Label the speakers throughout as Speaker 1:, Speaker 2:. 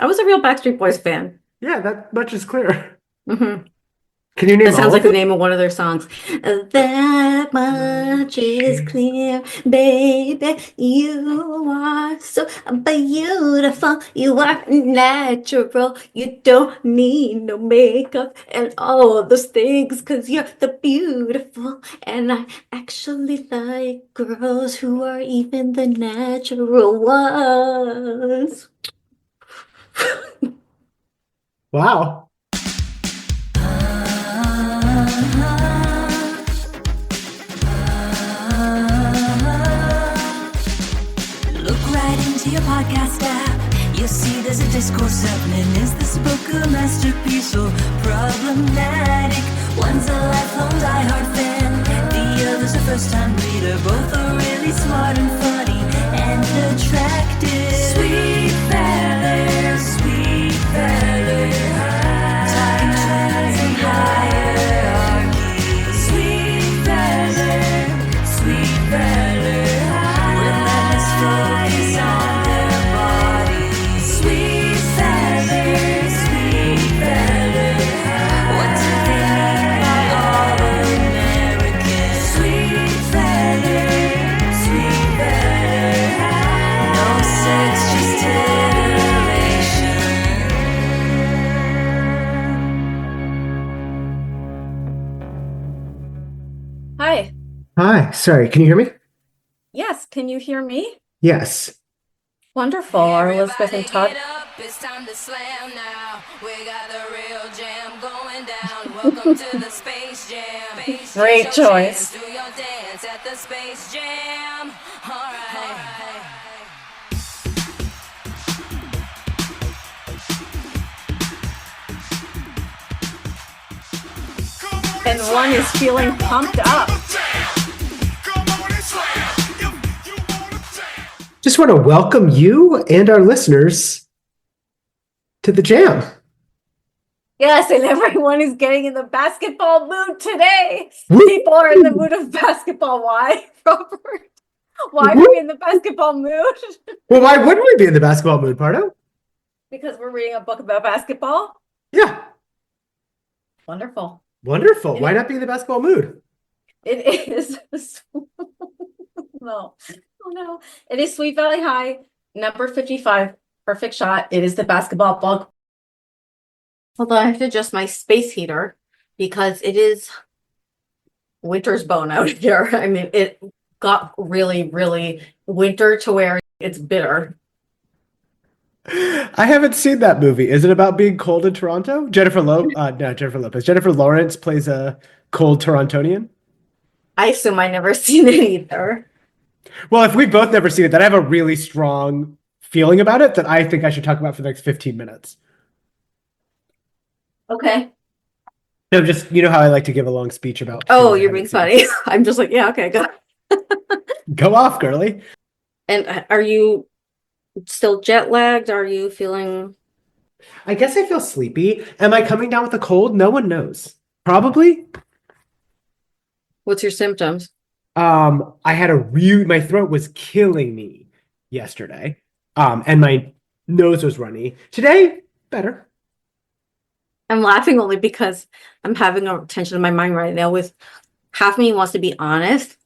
Speaker 1: I was a real Backstreet Boys fan.
Speaker 2: Yeah, that much is clear.
Speaker 1: Hmm.
Speaker 2: Can you name
Speaker 1: That sounds
Speaker 2: all of
Speaker 1: like the
Speaker 2: them?
Speaker 1: name of one of their songs. That much is clear, baby. You are so beautiful. You are natural. You don't need no makeup and all of those things because you're the beautiful. And I actually like girls who are even the natural ones.
Speaker 2: Wow.
Speaker 3: Look right into your podcast app. You'll see there's a discourse happening. Is this book a masterpiece or problematic? One's a lifelong diehard fan, the other's a first-time reader. Both are really smart and funny and attractive. Sweet Valley, Sweet Valley High. Talking trends and hierarchy. Sweet Valley, Sweet Valley High. With madness focus on their bodies. Sweet Valley, Sweet Valley High. What do they mean by all American? Sweet Valley, Sweet Valley High. No sex, just titillation.
Speaker 1: Hi.
Speaker 2: Hi. Sorry, can you hear me?
Speaker 1: Yes, can you hear me?
Speaker 2: Yes.
Speaker 1: Wonderful. Are Elizabeth
Speaker 3: Everybody
Speaker 1: and Todd?
Speaker 3: get up, it's time to slam now. We got the real jam going down. Welcome to the Space Jam.
Speaker 1: Great
Speaker 3: Here's your chance,
Speaker 1: choice.
Speaker 3: do your dance at the Space Jam. Alright.
Speaker 1: And one is feeling pumped up.
Speaker 2: Just want to welcome you and our listeners to the jam.
Speaker 1: Yes, and everyone is getting in the basketball mood today.
Speaker 2: Woo!
Speaker 1: People are in the mood of basketball. Why, Robert? Why are
Speaker 2: Woo!
Speaker 1: we in the basketball mood?
Speaker 2: Well, why wouldn't we be in the basketball mood, Pardo?
Speaker 1: Because we're reading a book about basketball.
Speaker 2: Yeah.
Speaker 1: Wonderful.
Speaker 2: Wonderful.
Speaker 1: It
Speaker 2: Why
Speaker 1: is.
Speaker 2: not be in the basketball mood?
Speaker 1: It is. No. Oh no. It is Sweet Valley High, number 55. Perfect shot. It is the basketball book. Although I have to adjust my space heater because it is winter's bone out here. I mean, it got really, really winter to where it's bitter.
Speaker 2: I haven't seen that movie. Is it about being cold in Toronto? No, Jennifer Lopez. Jennifer Lawrence plays a cold Torontonian.
Speaker 1: I assume I never seen it either.
Speaker 2: Well, if we've both never seen it, then I have a really strong feeling about it that I think I should talk about for the next 15 minutes.
Speaker 1: Okay.
Speaker 2: No, just, you know how I like to give a long speech about
Speaker 1: Oh,
Speaker 2: things I
Speaker 1: you're
Speaker 2: haven't
Speaker 1: being
Speaker 2: seen.
Speaker 1: funny. I'm just like, yeah, okay, go.
Speaker 2: Go off, girly.
Speaker 1: And are you still jet lagged? Are you feeling
Speaker 2: I guess I feel sleepy. Am I coming down with a cold? No one knows. Probably.
Speaker 1: what's your symptoms?
Speaker 2: I had my throat was killing me yesterday. And my nose was runny. Today, better.
Speaker 1: I'm laughing only because I'm having a tension in my mind right now with half of me wants to be honest,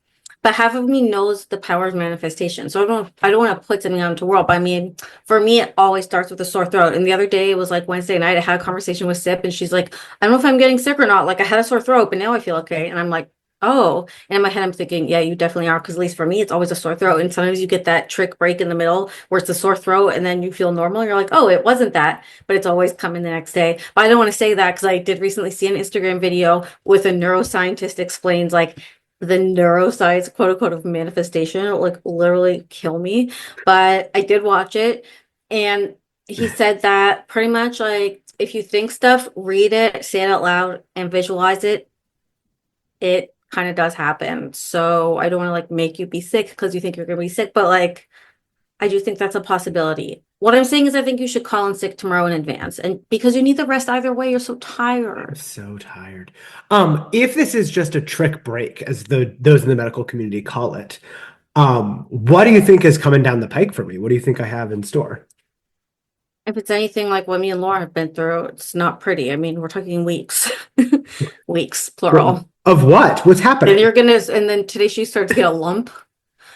Speaker 1: but half of me knows the power of manifestation. So I don't want to put something out into the world. But I mean, for me, it always starts with a sore throat. And the other day, it was like Wednesday night, I had a conversation with Sip, and she's like, I don't know if I'm getting sick or not. Like I had a sore throat, but now I feel okay. And I'm like, oh. And in my head, I'm thinking, yeah, you definitely are. Because at least for me, it's always a sore throat. And sometimes you get that trick break in the middle where it's a sore throat, and then you feel normal. You're like, oh, it wasn't that, but it's always coming the next day. But I don't want to say that because I did recently see an Instagram video with a neuroscientist explains like the neuroscience quote unquote of manifestation. It'll like literally kill me. But I did watch it, and he said that pretty much like if you think stuff, read it, say it out loud, and visualize it, it kind of does happen. So I don't want to like make you be sick because you think you're gonna be sick, but like I do think that's a possibility. What I'm saying is I think you should call in sick tomorrow in advance. And because you need the rest either way, you're so
Speaker 2: I'm
Speaker 1: tired.
Speaker 2: so tired. If this is just a trick break, as those in the medical community call it, what do you think is coming down the pike for me? What do you think I have in store?
Speaker 1: If it's anything like what me and Laura have been through, it's not pretty. I mean, we're talking weeks. Weeks, plural.
Speaker 2: Of what? What's happening?
Speaker 1: And then today she started to get a lump,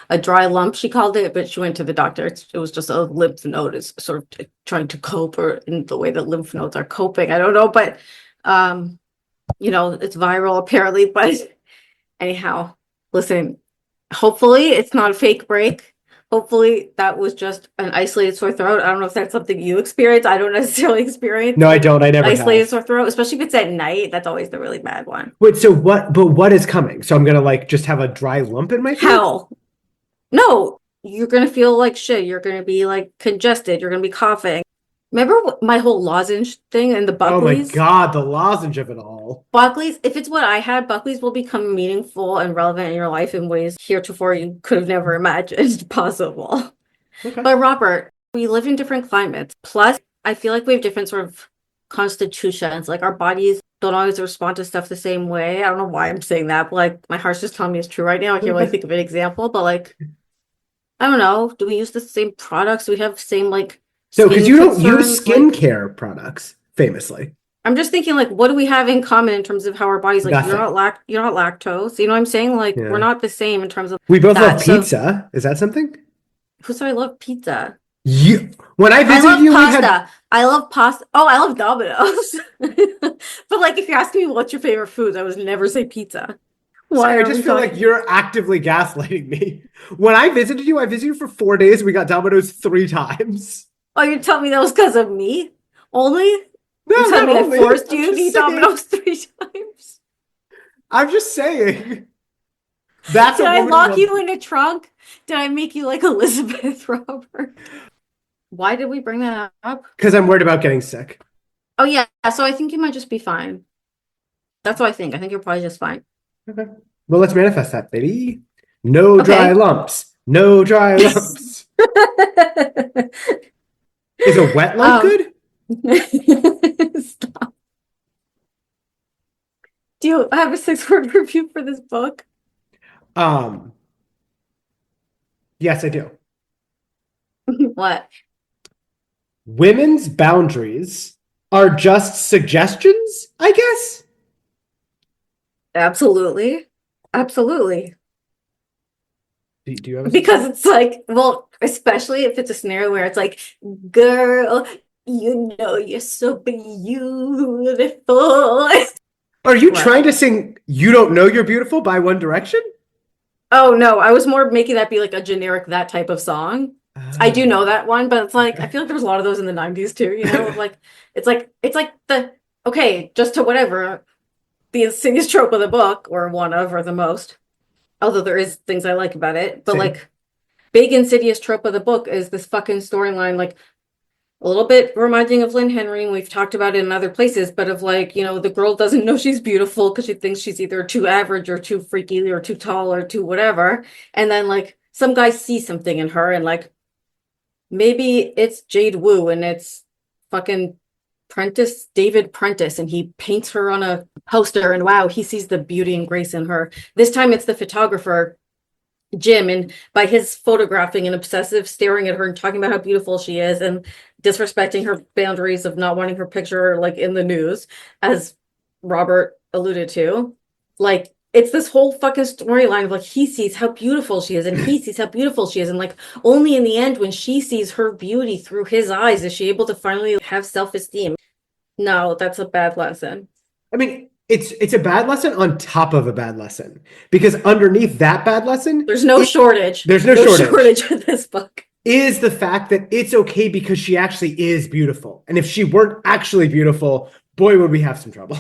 Speaker 1: a dry lump, she called it, but she went to the doctor. It was just a lymph node. It's sort of trying to cope, or in the way that lymph nodes are coping. I don't know, but it's viral apparently. But anyhow, listen, hopefully it's not a fake break. Hopefully that was just an isolated sore throat. I don't know if that's something you experience. I don't necessarily experience.
Speaker 2: No, I don't. I never
Speaker 1: isolated
Speaker 2: have.
Speaker 1: sore throat, especially if it's at night. That's always the really bad one.
Speaker 2: Wait, so what? But what is coming? So I'm gonna like just have a dry lump in my throat?
Speaker 1: Hell, no, you're gonna feel like shit. You're gonna be like congested. You're gonna be coughing. Remember my whole lozenge thing and the
Speaker 2: Oh my
Speaker 1: Buckleys?
Speaker 2: God, the lozenge of it all.
Speaker 1: Buckley's, if it's what I had, Buckley's will become meaningful and relevant in your life in ways heretofore you could have never imagined possible.
Speaker 2: Okay.
Speaker 1: But Robert, we live in different climates. Plus, I feel like we have different sort of constitutions. Like our bodies don't always respond to stuff the same way. I don't know why I'm saying that, but like my heart's just telling me it's true right now. I can't really think of an example, but like, I don't know. Do we use the same products? Do we have the same like
Speaker 2: So, because
Speaker 1: skin
Speaker 2: you don't use
Speaker 1: concerns? Like,
Speaker 2: skincare products, famously.
Speaker 1: I'm just thinking, like, what do we have in common in terms of how our bodies, like,
Speaker 2: Nothing.
Speaker 1: you're not lactose. You know what I'm saying? Like,
Speaker 2: Yeah.
Speaker 1: we're not the same in terms of
Speaker 2: We both
Speaker 1: that.
Speaker 2: love
Speaker 1: So,
Speaker 2: pizza. Is that something?
Speaker 1: who said I love pizza?
Speaker 2: When I
Speaker 1: I
Speaker 2: visited
Speaker 1: love
Speaker 2: you, we
Speaker 1: pasta.
Speaker 2: had.
Speaker 1: I love pasta. Oh, I love Domino's. But like, if you're asking me what's your favorite food, I would never say pizza. Why
Speaker 2: Sorry, I
Speaker 1: are
Speaker 2: just
Speaker 1: we
Speaker 2: feel
Speaker 1: talking?
Speaker 2: like you're actively gaslighting me. When I visited you for 4 days. We got Domino's 3 times.
Speaker 1: Oh, you're telling me that was because of me only?
Speaker 2: No,
Speaker 1: You're telling
Speaker 2: not
Speaker 1: me I
Speaker 2: only.
Speaker 1: forced
Speaker 2: I'm
Speaker 1: you to
Speaker 2: just
Speaker 1: eat
Speaker 2: saying.
Speaker 1: Domino's 3 times?
Speaker 2: I'm just saying. That's
Speaker 1: Did
Speaker 2: a
Speaker 1: I
Speaker 2: woman who
Speaker 1: lock
Speaker 2: loves.
Speaker 1: you in a trunk? Did I make you like Elizabeth, Robert? Why did we bring that up?
Speaker 2: Because I'm worried about getting sick.
Speaker 1: Oh yeah, so I think you might just be fine. That's what I think. I think you're probably just fine.
Speaker 2: Okay. Well, let's manifest that, baby. No dry
Speaker 1: Okay.
Speaker 2: lumps. No dry lumps. Is a wet lump
Speaker 1: um
Speaker 2: good?
Speaker 1: Stop. Do you have a 6-word review for this book?
Speaker 2: Um, yes, I do.
Speaker 1: What?
Speaker 2: Women's boundaries are just suggestions, I guess.
Speaker 1: Absolutely. Absolutely.
Speaker 2: Do you have a
Speaker 1: Because it's like, well, especially if it's a scenario where it's like, girl, you know you're so beautiful.
Speaker 2: Are you
Speaker 1: What?
Speaker 2: trying to sing You Don't Know You're Beautiful by One Direction?
Speaker 1: Oh no, I was more making that be like a generic that type of song. I do know that one, but it's like I feel like there was a lot of those in the 90s too, you know? Like it's like the okay, just to whatever the insidious trope of the book, or one of, or the most. Although there is things I like about it, but
Speaker 2: Same.
Speaker 1: like big insidious trope of the book is this fucking storyline, like a little bit reminding of Lynn Henry, and we've talked about it in other places, but of like, the girl doesn't know she's beautiful because she thinks she's either too average or too freaky or too tall or too whatever. And then like some guy sees something in her, and like maybe it's Jade Wu and it's fucking David Prentice, and he paints her on a poster, and wow, he sees the beauty and grace in her. This time it's the photographer Jim, and by his photographing and obsessive staring at her and talking about how beautiful she is and disrespecting her boundaries of not wanting her picture like in the news, as Robert alluded to, like it's this whole fucking storyline of like he sees how beautiful she is and he sees how beautiful she is, and like only in the end when she sees her beauty through his eyes is she able to finally have self-esteem. No, that's a bad lesson.
Speaker 2: I mean, it's a bad lesson on top of a bad lesson, because underneath that bad lesson,
Speaker 1: There's no shortage.
Speaker 2: there's no shortage.
Speaker 1: with this book.
Speaker 2: Is the fact that it's okay because she actually is beautiful. And if she weren't actually beautiful, boy, would we have some trouble.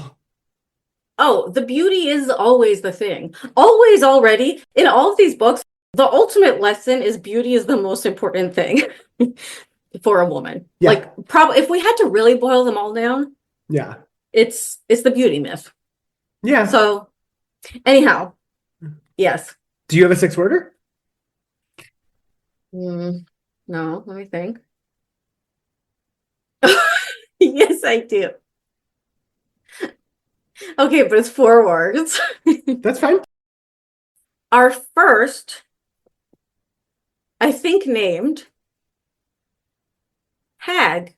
Speaker 1: Oh, the beauty is always the thing. Always, already, in all of these books, the ultimate lesson is beauty is the most important thing for a woman.
Speaker 2: Yeah.
Speaker 1: Like, probably if we had to really boil them all down,
Speaker 2: Yeah.
Speaker 1: it's the beauty myth.
Speaker 2: Yeah.
Speaker 1: So, anyhow, yes.
Speaker 2: Do you have a 6-worder?
Speaker 1: No, let me think. Yes, I do. Okay, but it's 4 words.
Speaker 2: That's fine.
Speaker 1: Our first, I think, named Hag.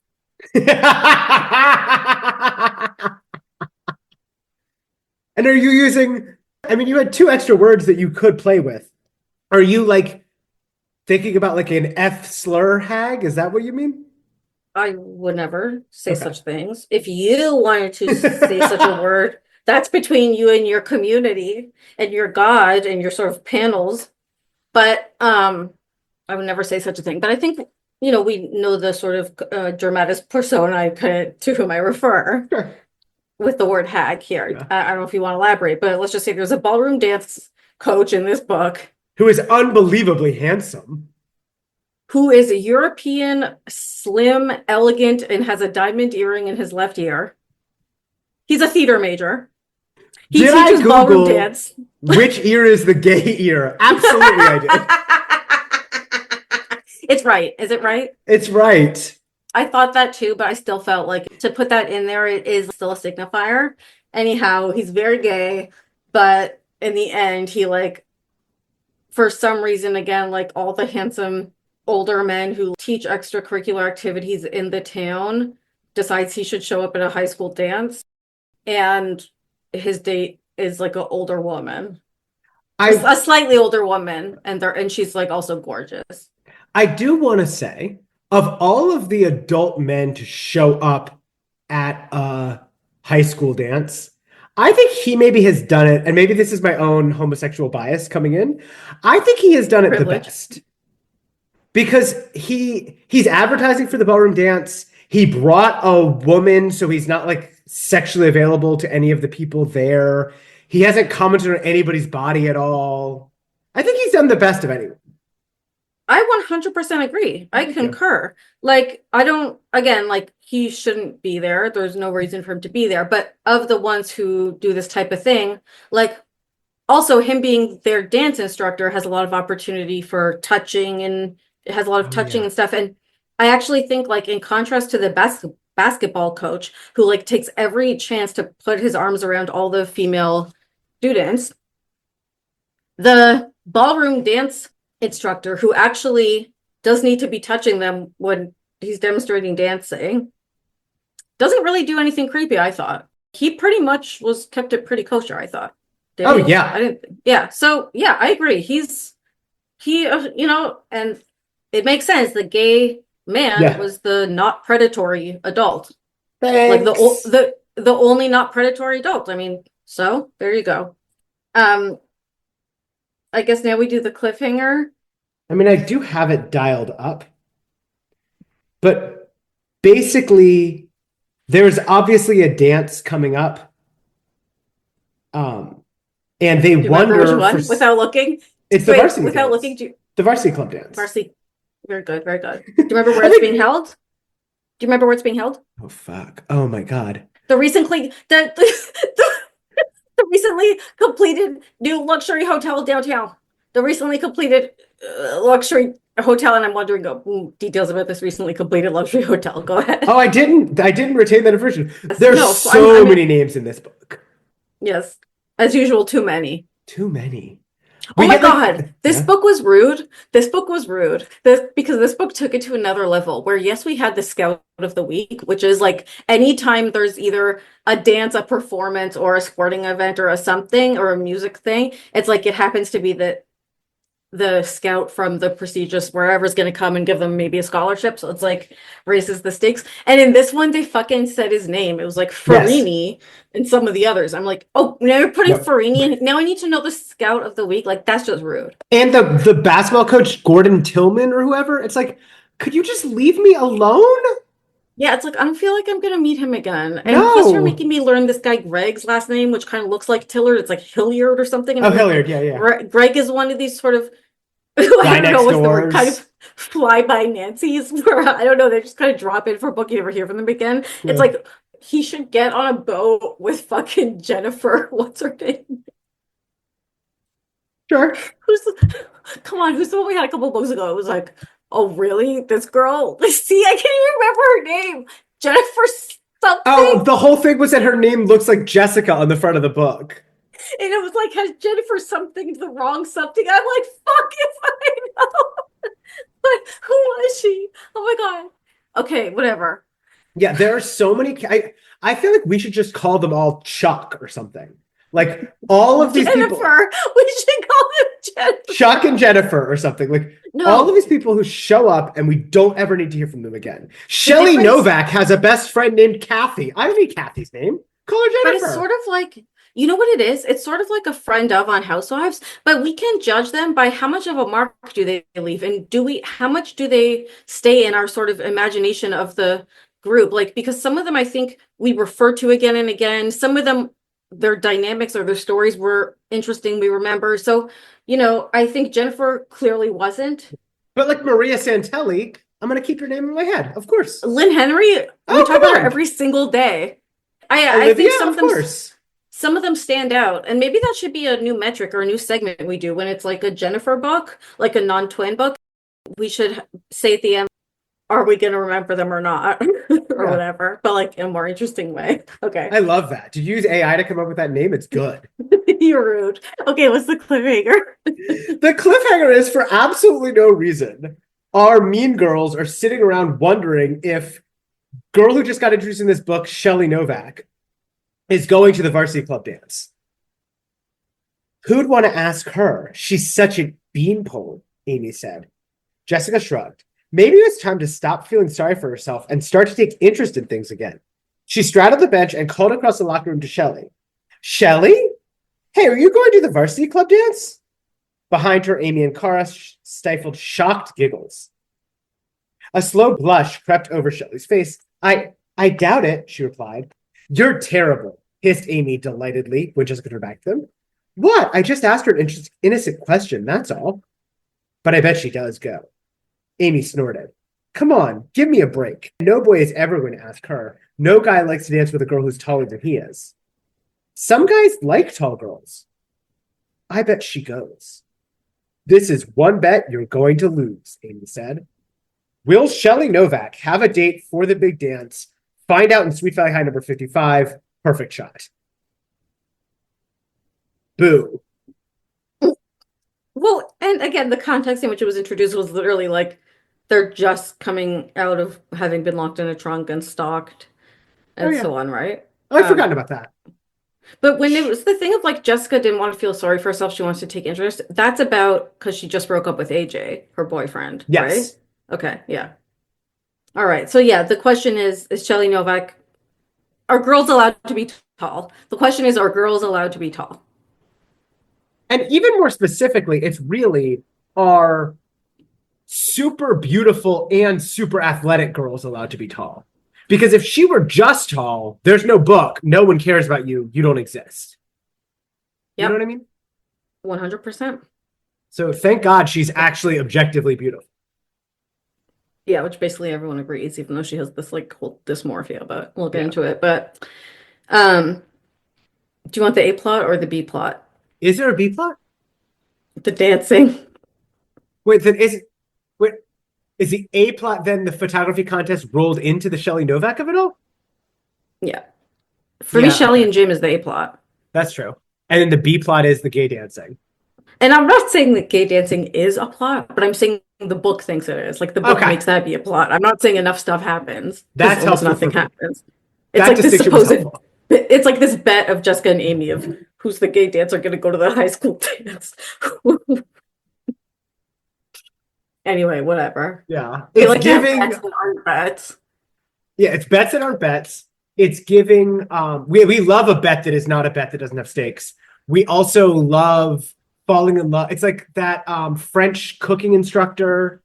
Speaker 2: And are you using, I mean, you had two extra words that you could play with. Are you like thinking about like an F slur hag? Is that what you mean?
Speaker 1: I would never say
Speaker 2: Okay.
Speaker 1: such things. If you wanted to say such a word, that's between you and your community and your God and your sort of panels. But I would never say such a thing. But I think, we know the sort of dramatis persona to whom I refer
Speaker 2: Sure.
Speaker 1: with the word hag here.
Speaker 2: Yeah.
Speaker 1: I don't know if you want to elaborate, but let's just say there's a ballroom dance coach in this book
Speaker 2: Who is unbelievably handsome.
Speaker 1: who is a European, slim, elegant, and has a diamond earring in his left ear. He's a theater major. He
Speaker 2: Did I
Speaker 1: teaches ballroom
Speaker 2: Google
Speaker 1: dance.
Speaker 2: which ear is the gay ear? Absolutely, I did.
Speaker 1: It's right. Is it right?
Speaker 2: It's right.
Speaker 1: I thought that too, but I still felt like to put that in there, it is still a signifier. Anyhow, he's very gay, but in the end, he for some reason, again, like all the handsome older men who teach extracurricular activities in the town, decides he should show up at a high school dance, and his date is like an older woman, a slightly older woman, and she's like also gorgeous.
Speaker 2: I do want to say, of all of the adult men to show up at a high school dance, I think he maybe has done it, and maybe this is my own homosexual bias coming in. I think he has done it the
Speaker 1: Privilege.
Speaker 2: best because he's advertising for the ballroom dance. He brought a woman, so he's not like sexually available to any of the people there. He hasn't commented on anybody's body at all. I think he's done the best of anyone.
Speaker 1: I 100% agree. I
Speaker 2: Thank you.
Speaker 1: concur. Like, I don't, again, like, he shouldn't be there. There's no reason for him to be there. But of the ones who do this type of thing, like, also him being their dance instructor has a lot of opportunity for touching, and it has a lot of touching
Speaker 2: Yeah.
Speaker 1: and stuff. And I actually think, like, in contrast to the basketball coach who, like, takes every chance to put his arms around all the female students, the ballroom dance instructor who actually does need to be touching them when he's demonstrating dancing doesn't really do anything creepy. I thought he pretty much was kept it pretty kosher. I thought.
Speaker 2: Oh yeah.
Speaker 1: I didn't. Yeah. So yeah, I agree. And it makes sense. The gay man was the not predatory adult.
Speaker 2: Thanks.
Speaker 1: Like the only not predatory adult. I mean, so there you go. I guess now we do the cliffhanger.
Speaker 2: I mean, I do have it dialed up, but basically, there's obviously a dance coming up. And they
Speaker 1: Do you
Speaker 2: wonder
Speaker 1: remember which one without looking?
Speaker 2: It's the varsity
Speaker 1: without
Speaker 2: dance.
Speaker 1: looking.
Speaker 2: The varsity club dance.
Speaker 1: Varsity. Very good. Very good. Do you remember where it's being held? Do you remember where it's being held?
Speaker 2: Oh fuck! Oh my god!
Speaker 1: The recently completed new luxury hotel downtown. The recently completed luxury hotel, and I'm wondering details about this recently completed luxury hotel. Go ahead.
Speaker 2: Oh, I didn't retain that information. There's
Speaker 1: I'm
Speaker 2: many names in this book.
Speaker 1: Yes, as usual, too many.
Speaker 2: Too many.
Speaker 1: Oh my God, this book was rude. This book was rude. Because this book took it to another level where, yes, we had the Scout of the Week, which is like anytime there's either a dance, a performance, or a sporting event, or a something, or a music thing, it's like it happens to be the scout from the prestigious wherever's going to come and give them maybe a scholarship. So it's like raises the stakes. And in this one, they fucking said his name. It was like Farini and some of the others. I'm like, oh, now you're putting Farini in. Now I need to know the Scout of the Week. Like, that's just rude.
Speaker 2: And the basketball coach, Gordon Tillman or whoever, it's like, could you just leave me alone?
Speaker 1: Yeah, it's like, I don't feel like I'm going to meet him again. And plus you're making me learn this guy Greg's last name, which kind of looks like Tillard. It's like Hilliard or something. And
Speaker 2: Hilliard, yeah.
Speaker 1: Greg is one of these sort of I don't know what's the word, kind of fly by Nancy's, where I don't know, they just kind of drop in for a book, you never hear from them again. Yeah. It's like he should get on a boat with fucking Jennifer. What's her name?
Speaker 2: Sure.
Speaker 1: Who's the one we had a couple of books ago? It was like, oh really? This girl? See, I can't even remember her name. Jennifer something.
Speaker 2: Oh, the whole thing was that her name looks like Jessica on the front of the book.
Speaker 1: And it was like, has Jennifer something the wrong something? I'm like, fuck if I know. But who was she? Oh my God. Okay, whatever.
Speaker 2: Yeah, there are so many. I feel like we should just call them all Chuck or something. Like all of these people,
Speaker 1: Jennifer. We should call him Jennifer.
Speaker 2: Chuck and Jennifer or something. Like all of
Speaker 1: No,
Speaker 2: these people who show up and we don't ever need to hear from them again.
Speaker 1: the
Speaker 2: Shelly
Speaker 1: difference,
Speaker 2: Novak has a best friend named Kathy. I don't need Kathy's name. Call her
Speaker 1: but it's
Speaker 2: Jennifer.
Speaker 1: sort of like, you know what it is? It's sort of like a friend of on Housewives, but we can judge them by how much of a mark do they leave, and how much do they stay in our sort of imagination of the group? Like, because some of them I think we refer to again and again. Some of them, their dynamics or their stories were interesting, we remember. So, I think Jennifer clearly wasn't.
Speaker 2: But like Maria Santelli, I'm gonna keep your name in my head, of course.
Speaker 1: Lynn Henry, we
Speaker 2: Oh,
Speaker 1: talk
Speaker 2: come
Speaker 1: about her
Speaker 2: on.
Speaker 1: every single day. I
Speaker 2: Olivia,
Speaker 1: think some
Speaker 2: of
Speaker 1: of them
Speaker 2: course.
Speaker 1: some of them stand out, and maybe that should be a new metric or a new segment we do when it's like a Jennifer book, like a non-twin book. We should say at the end, are we going to remember them or not, or
Speaker 2: Yeah,
Speaker 1: whatever, but like in a more interesting way. Okay,
Speaker 2: I love that. Did you use AI to come up with that name? It's good.
Speaker 1: you're rude. Okay, what's the cliffhanger?
Speaker 2: The cliffhanger is for absolutely no reason. Our mean girls are sitting around wondering if girl who just got introduced in this book, Shelly Novak, is going to the varsity club dance. Who'd want to ask her? She's such a beanpole, Amy said. Jessica shrugged. Maybe it was time to stop feeling sorry for herself and start to take interest in things again. She straddled the bench and called across the locker room to Shelly. Shelly? Hey, are you going to the varsity club dance? Behind her, Amy and Kara stifled shocked giggles. A slow blush crept over Shelly's face. I doubt it, she replied. You're terrible, hissed Amy delightedly when Jessica turned back to them. What? I just asked her an innocent question, that's all. But I bet she does go. Amy snorted. Come on, give me a break. No boy is ever going to ask her. No guy likes to dance with a girl who's taller than he is. Some guys like tall girls. I bet she goes. This is one bet you're going to lose, Amy said. Will Shelly Novak have a date for the big dance? Find out in Sweet Valley High number 55. Perfect shot. Boo.
Speaker 1: Well, and again, the context in which it was introduced was literally like they're just coming out of having been locked in a trunk and stalked
Speaker 2: Oh,
Speaker 1: and
Speaker 2: yeah.
Speaker 1: so on, right?
Speaker 2: Oh, I'd forgotten about that.
Speaker 1: But when it was the thing of like Jessica didn't want to feel sorry for herself, she wants to take interest. That's about because she just broke up with AJ, her boyfriend, right?
Speaker 2: Yes.
Speaker 1: Okay, yeah. All right. So yeah, the question is Shelly Novak, are girls allowed to be tall? The question is, are girls allowed to be tall?
Speaker 2: And even more specifically, it's really are super beautiful and super athletic girls allowed to be tall? Because if she were just tall, there's no book. No one cares about you. You don't exist. You know what I
Speaker 1: Yep,
Speaker 2: mean?
Speaker 1: 100%.
Speaker 2: So thank God she's actually objectively beautiful.
Speaker 1: Yeah, which basically everyone agrees, even though she has this like whole dysmorphia, but we'll get
Speaker 2: Yeah.
Speaker 1: into it. But um, do you want the A plot or the B plot?
Speaker 2: Is there a B plot?
Speaker 1: The dancing.
Speaker 2: Wait, then wait, is the A plot then the photography contest rolled into the Shelly Novak of it all?
Speaker 1: Yeah. For me,
Speaker 2: Yeah,
Speaker 1: Shelly
Speaker 2: okay.
Speaker 1: and Jim is the A plot.
Speaker 2: That's true. And then the B plot is the gay dancing.
Speaker 1: And I'm not saying that gay dancing is a plot, but I'm saying the book thinks it is. Like the book
Speaker 2: Okay.
Speaker 1: makes that be a plot. I'm not saying enough stuff happens because
Speaker 2: That's
Speaker 1: almost
Speaker 2: helpful
Speaker 1: nothing
Speaker 2: for me.
Speaker 1: happens. It's
Speaker 2: That
Speaker 1: like this
Speaker 2: distinction was
Speaker 1: supposed,
Speaker 2: helpful.
Speaker 1: it's like this bet of Jessica and Amy of who's the gay dancer going to go to the high school dance. Anyway, whatever.
Speaker 2: Yeah.
Speaker 1: They
Speaker 2: It's
Speaker 1: like to have
Speaker 2: giving
Speaker 1: bets that aren't bets.
Speaker 2: Yeah, it's bets that aren't bets. It's giving we love a bet that is not a bet that doesn't have stakes. We also love falling in love. It's like that French cooking instructor,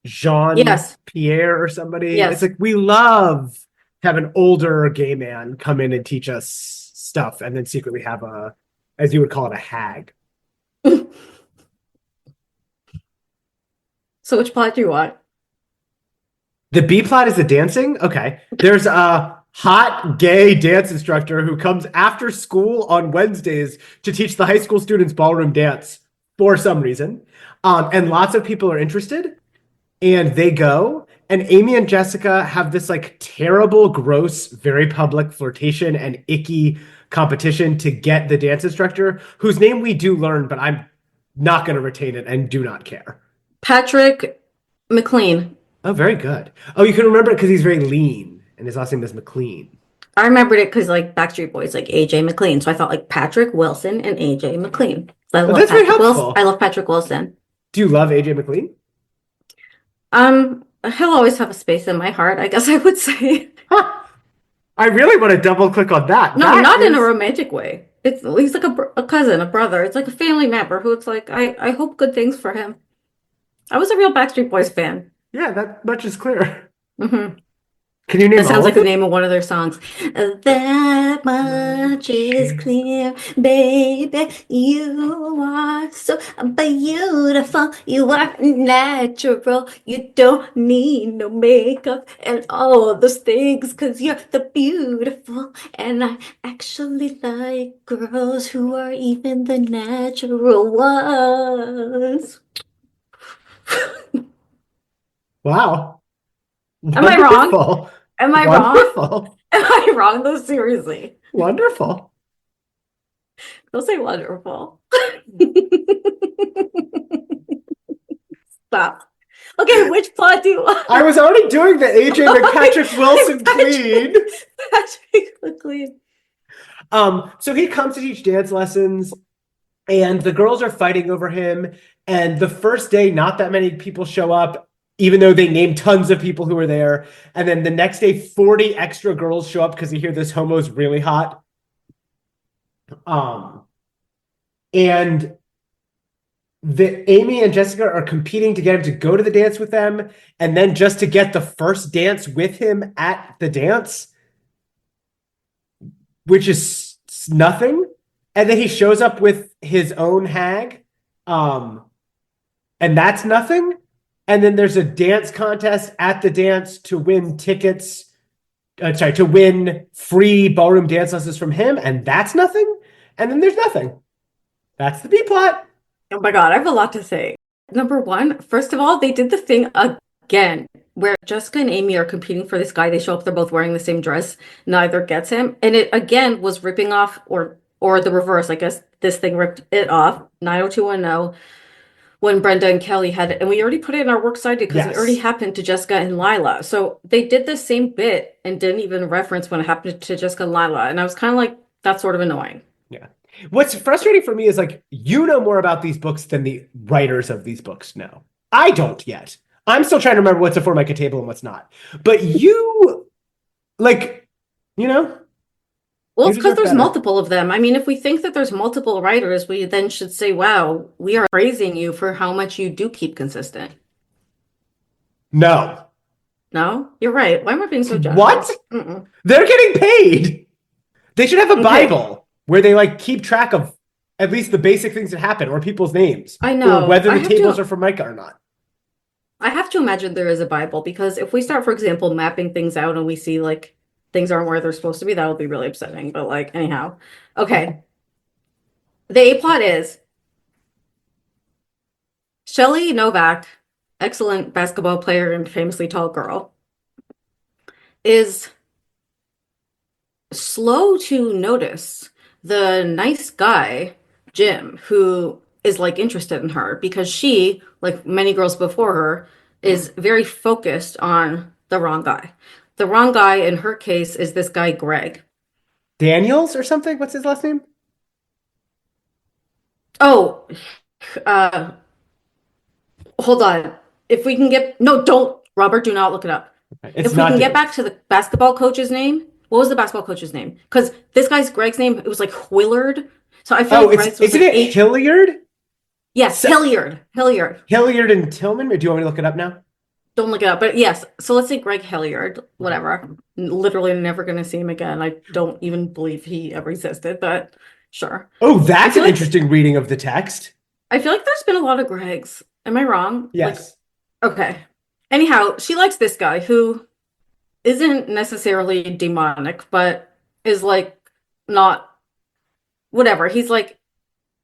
Speaker 2: Jean
Speaker 1: Yes,
Speaker 2: Pierre or somebody. It's
Speaker 1: yes.
Speaker 2: like we love to have an older gay man come in and teach us stuff and then secretly have a, as you would call it, a hag.
Speaker 1: So which plot do you want?
Speaker 2: The B plot is the dancing. Okay. There's a hot gay dance instructor who comes after school on Wednesdays to teach the high school students ballroom dance for some reason. And lots of people are interested and they go. And Amy and Jessica have this like terrible, gross, very public flirtation and icky competition to get the dance instructor whose name we do learn, but I'm not going to retain it and do not care.
Speaker 1: Patrick McLean.
Speaker 2: Oh, very good. Oh, you can remember it because he's very lean and his last name is McLean.
Speaker 1: I remembered it because like Backstreet Boys, like AJ McLean. So I thought like Patrick Wilson and AJ McLean. So I
Speaker 2: Oh,
Speaker 1: love
Speaker 2: that's very
Speaker 1: Patrick Wilson. I
Speaker 2: helpful.
Speaker 1: love Patrick Wilson.
Speaker 2: Do you love AJ McLean?
Speaker 1: He'll always have a space in my heart, I guess I would say.
Speaker 2: Huh. I really want to double click on that.
Speaker 1: No,
Speaker 2: That
Speaker 1: not in a
Speaker 2: is,
Speaker 1: romantic way. He's like a cousin, a brother. It's like a family member who it's like I hope good things for him. I was a real Backstreet Boys fan.
Speaker 2: yeah, that much is clear.
Speaker 1: Hmm.
Speaker 2: Can you
Speaker 1: That
Speaker 2: name
Speaker 1: sounds
Speaker 2: all
Speaker 1: like
Speaker 2: of
Speaker 1: the
Speaker 2: them?
Speaker 1: name of one of their songs. That much is clear, baby. You are so beautiful. You are natural. You don't need no makeup and all those things because you're the beautiful. And I actually like girls who are even the natural ones.
Speaker 2: Wow.
Speaker 1: Am I wrong?
Speaker 2: Wonderful.
Speaker 1: Am I wrong?
Speaker 2: Wonderful.
Speaker 1: Am I wrong though? Seriously.
Speaker 2: Wonderful.
Speaker 1: Don't say wonderful. Stop. Okay, which plot do you want?
Speaker 2: I was already doing the AJ McPatrick Wilson clean.
Speaker 1: Patrick McLean.
Speaker 2: So he comes to teach dance lessons, and the girls are fighting over him. And the first day, not that many people show up, even though they named tons of people who were there. And then the next day, 40 extra girls show up because they hear this homo's really hot. And Amy and Jessica are competing to get him to go to the dance with them, and then just to get the first dance with him at the dance, which is nothing. And then he shows up with his own hag, and that's nothing. And then there's a dance contest at the dance to win tickets. To win free ballroom dance lessons from him, and that's nothing. And then there's nothing. That's the B plot.
Speaker 1: Oh my God, I have a lot to say. Number one, first of all, they did the thing again where Jessica and Amy are competing for this guy. They show up, they're both wearing the same dress. Neither gets him. And it again was ripping off or the reverse. I guess this thing ripped it off. 90210 when Brenda and Kelly had it. And we already put it in our works cited because it already
Speaker 2: Yes.
Speaker 1: happened to Jessica and Lila. So they did the same bit and didn't even reference when it happened to Jessica and Lila. And I was kind of like, that's sort of annoying.
Speaker 2: Yeah. What's frustrating for me is like, you know more about these books than the writers of these books know. I don't yet. I'm still trying to remember what's a Formica table and what's not. But you, like, you know,
Speaker 1: Well,
Speaker 2: you
Speaker 1: it's because
Speaker 2: deserve
Speaker 1: there's
Speaker 2: better.
Speaker 1: multiple of them. I mean, if we think that there's multiple writers, we then should say, wow, we are praising you for how much you do keep consistent.
Speaker 2: No.
Speaker 1: No? You're right. Why am I being so
Speaker 2: What?
Speaker 1: judgmental? Mm-mm.
Speaker 2: They're getting paid. They should have a
Speaker 1: Okay.
Speaker 2: Bible where they like keep track of at least the basic things that happen or people's names.
Speaker 1: I
Speaker 2: Or
Speaker 1: know.
Speaker 2: whether
Speaker 1: I
Speaker 2: the
Speaker 1: have
Speaker 2: tables
Speaker 1: to
Speaker 2: are Formica or not.
Speaker 1: I have to imagine there is a Bible because if we start, for example, mapping things out and we see like things aren't where they're supposed to be, that'll be really upsetting. But like anyhow. Okay. The A plot is Shelley Novak, excellent basketball player and famously tall girl, is slow to notice the nice guy, Jim, who is like interested in her because she, like many girls before her, is very focused on the wrong guy. The wrong guy in her case is this guy, Greg.
Speaker 2: Daniels or something? What's his last name?
Speaker 1: Oh, uh, hold on. If we can get, no, don't, Robert, do not look it up.
Speaker 2: It's
Speaker 1: If we
Speaker 2: not
Speaker 1: can get
Speaker 2: Daniels.
Speaker 1: back to the basketball coach's name, what was the basketball coach's name? Because this guy's Greg's name, it was like Willard. So I feel
Speaker 2: Oh,
Speaker 1: like Greg's was
Speaker 2: isn't
Speaker 1: like
Speaker 2: it Hilliard?
Speaker 1: Yes, Hilliard. Hilliard.
Speaker 2: Hilliard and Tillman? Or do you want me to look it up now?
Speaker 1: Don't look it up, but yes. So let's say Greg Hilliard, whatever. Literally never going to see him again. I don't even believe he ever existed, but sure.
Speaker 2: Oh, that's
Speaker 1: feel
Speaker 2: an
Speaker 1: like-
Speaker 2: interesting reading of the text.
Speaker 1: I feel like there's been a lot of Gregs. Am I wrong?
Speaker 2: Yes.
Speaker 1: Like, okay. Anyhow, she likes this guy who isn't necessarily demonic, but is like not whatever. He's like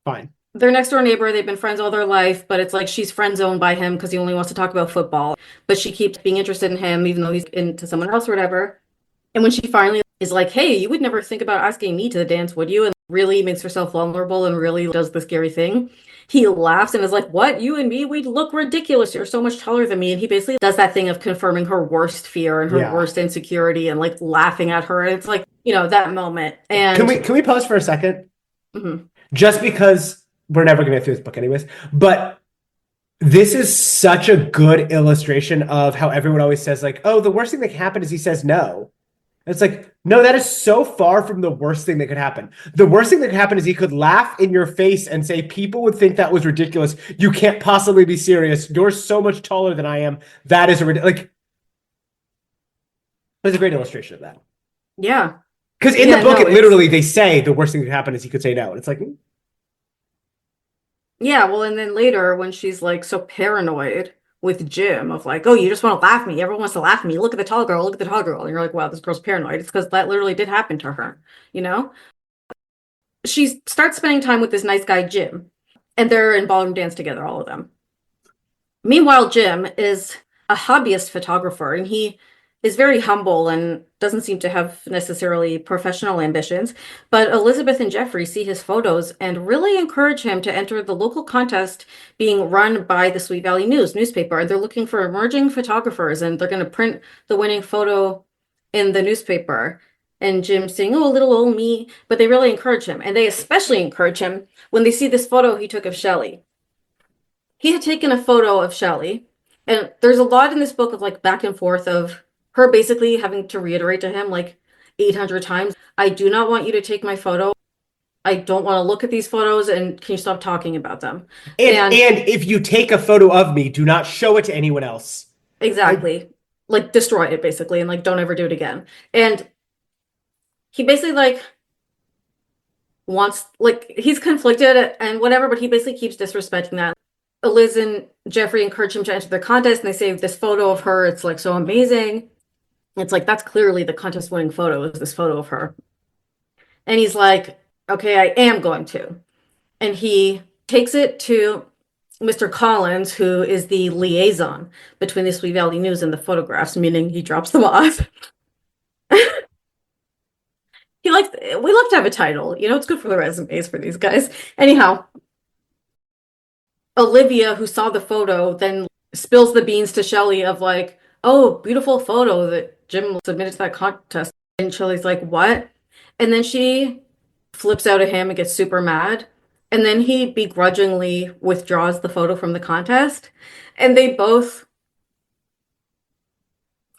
Speaker 2: Fine.
Speaker 1: their next door neighbor. They've been friends all their life, but it's like she's friend zoned by him because he only wants to talk about football. But she keeps being interested in him, even though he's into someone else or whatever. And when she finally is like, hey, you would never think about asking me to the dance, would you? And really makes herself vulnerable and really does the scary thing. he laughs and is like, "What? You and me? We look ridiculous. You're so much taller than me." And he basically does that thing of confirming her worst fear and her
Speaker 2: Yeah.
Speaker 1: worst insecurity and like laughing at her. And it's like, that moment.
Speaker 2: Can
Speaker 1: And
Speaker 2: we pause for a second?
Speaker 1: mhm.
Speaker 2: Just because we're never going to get through this book anyways, but this is such a good illustration of how everyone always says like, "Oh, the worst thing that can happen is he says no." It's like, no, that is so far from the worst thing that could happen. The worst thing that could happen is he could laugh in your face and say, "People would think that was ridiculous. You can't possibly be serious. You're so much taller than I am. That is like, it's a great illustration of that."
Speaker 1: Yeah.
Speaker 2: Because in the
Speaker 1: Yeah,
Speaker 2: book,
Speaker 1: no,
Speaker 2: it literally they say the worst thing that could happen is he could say no. And it's like,
Speaker 1: yeah, well, and then later when she's like so paranoid with Jim of like, "Oh, you just want to laugh at me. Everyone wants to laugh at me. Look at the tall girl, look at the tall girl." And you're like, "Wow, this girl's paranoid." It's because that literally did happen to her, you know? She starts spending time with this nice guy, Jim, and they're in ballroom dance together, all of them. Meanwhile, Jim is a hobbyist photographer and he is very humble and doesn't seem to have necessarily professional ambitions. But Elizabeth and Jeffrey see his photos and really encourage him to enter the local contest being run by the Sweet Valley News newspaper. And they're looking for emerging photographers and they're going to print the winning photo in the newspaper. And Jim's saying, "Oh, little old me." But they really encourage him. And they especially encourage him when they see this photo he took of Shelley. He had taken a photo of Shelley, and there's a lot in this book of like back and forth of her basically having to reiterate to him like 800 times, "I do not want you to take my photo. I don't want to look at these photos, and can you stop talking about them?" And
Speaker 2: and if you take a photo of me, do not show it to anyone else. I
Speaker 1: exactly, like destroy it basically, and like don't ever do it again. And he basically like wants like he's conflicted and whatever, but he basically keeps disrespecting that. Liz and Jeffrey encourage him to enter the contest, and they say this photo of her, it's like so amazing. It's like that's clearly the contest winning photo is this photo of her. And he's like, "Okay, I am going to." And he takes it to Mr. Collins, who is the liaison between the Sweet Valley News and the photographs, meaning he drops them off. We love to have a title, it's good for the resumes for these guys. Anyhow, Olivia, who saw the photo, then spills the beans to Shelley of like, "Oh, beautiful photo that Jim submitted to that contest." And Shelley's like, "What?" And then she flips out at him and gets super mad. And then he begrudgingly withdraws the photo from the contest. And they both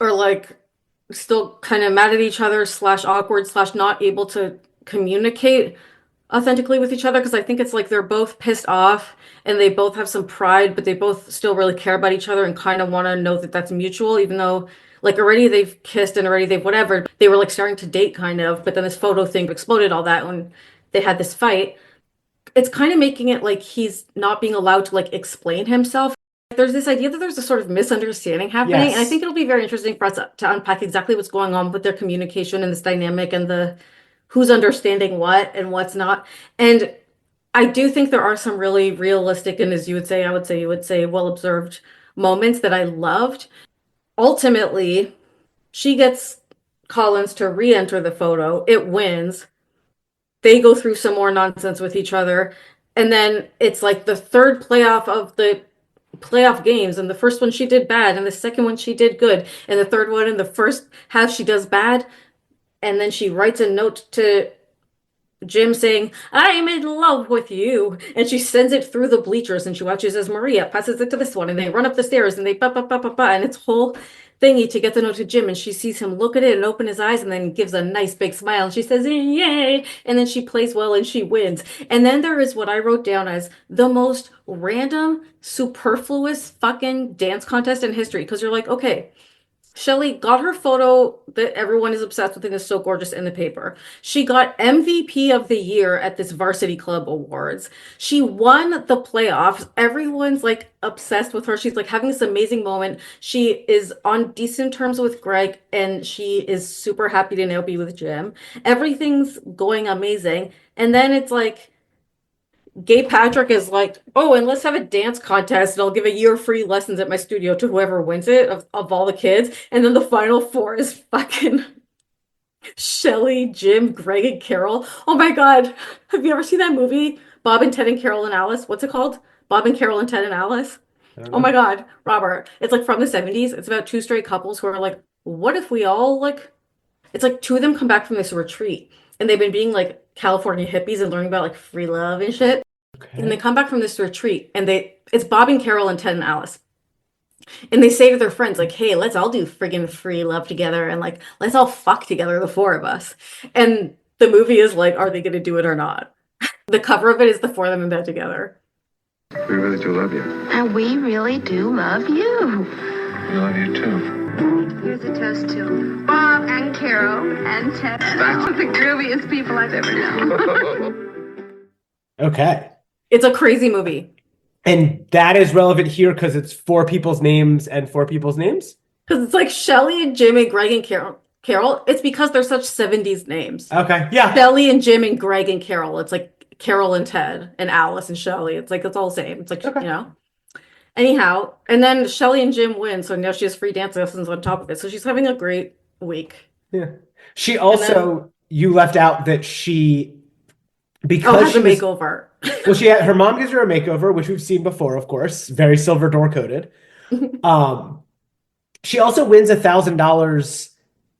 Speaker 1: are like still kind of mad at each other, slash awkward, slash not able to communicate authentically with each other because I think it's like they're both pissed off and they both have some pride, but they both still really care about each other and kind of want to know that that's mutual, even though like already they've kissed and already they've whatever. They were like starting to date kind of, but then this photo thing exploded all that when they had this fight. It's kind of making it like he's not being allowed to like explain himself. There's this idea that there's a sort of misunderstanding happening, and I
Speaker 2: yes.
Speaker 1: think it'll be very interesting for us to unpack exactly what's going on with their communication and this dynamic and the who's understanding what and what's not. And I do think there are some really realistic and as you would say, I would say you would say well observed moments that I loved. Ultimately, she gets Collins to re-enter the photo. It wins. They go through some more nonsense with each other. And then it's like the third playoff of the playoff games. And the first one she did bad, and the second one she did good. And the third one in the first half she does bad. And then she writes a note to Jim saying, "I'm in love with you." And she sends it through the bleachers and she watches as Maria passes it to this one and they run up the stairs and they ba ba ba ba ba and it's whole thingy to get the note to Jim and she sees him look at it and open his eyes and then gives a nice big smile and she says, "Yay." And then she plays well and she wins. And then there is what I wrote down as the most random, superfluous fucking dance contest in history because you're like, okay, Shelley got her photo that everyone is obsessed with and is so gorgeous in the paper. She got MVP of the year at this Varsity Club Awards. She won the playoffs. Everyone's like obsessed with her. She's like having this amazing moment. She is on decent terms with Greg and she is super happy to now be with Jim. Everything's going amazing. And then it's like, Gay Patrick is like, "Oh, and let's have a dance contest, and I'll give a year free lessons at my studio to whoever wins it of all the kids." And then the final four is fucking Shelly, Jim, Greg, and Carol. Oh my God. Have you ever seen that movie Bob and Ted and Carol and Alice. What's it called? Bob and Carol and Ted and Alice.
Speaker 2: I don't
Speaker 1: Oh my
Speaker 2: know.
Speaker 1: God, Robert. It's like from the 70s. It's about two straight couples who are like, what if we all like, it's like two of them come back from this retreat and they've been being like California hippies and learning about like free love and shit. And they
Speaker 2: Okay.
Speaker 1: come back from this retreat and it's Bob and Carol and Ted and Alice. And they say to their friends, like, hey, let's all do friggin' free love together and like, let's all fuck together, the four of us. And the movie is like, are they going to do it or not? The cover of it is the four of them in bed together.
Speaker 4: We really do love you.
Speaker 5: And we really do love you.
Speaker 4: We love you too.
Speaker 5: Here's a toast to Bob and Carol and Ted.
Speaker 4: That's-
Speaker 5: The grooviest people I've ever known.
Speaker 2: Okay.
Speaker 1: It's a crazy movie.
Speaker 2: And that is relevant here because it's four people's names and four people's names?
Speaker 1: Because it's like Shelly and Jim and Greg and Carol. Carol, it's because they're such 70s names.
Speaker 2: Okay. Yeah.
Speaker 1: Shelly and Jim and Greg and Carol. It's like Carol and Ted and Alice and Shelly. It's like it's all the same. It's like,
Speaker 2: Okay.
Speaker 1: you know. Anyhow, and then Shelly and Jim win, so now she has free dance lessons on top of it. So she's having a great week.
Speaker 2: Yeah. She also, you left out that she,
Speaker 1: Oh,
Speaker 2: because
Speaker 1: has
Speaker 2: she
Speaker 1: a
Speaker 2: was,
Speaker 1: makeover.
Speaker 2: well, her mom gives her a makeover, which we've seen before, of course, very silver door coated. She also wins $1,000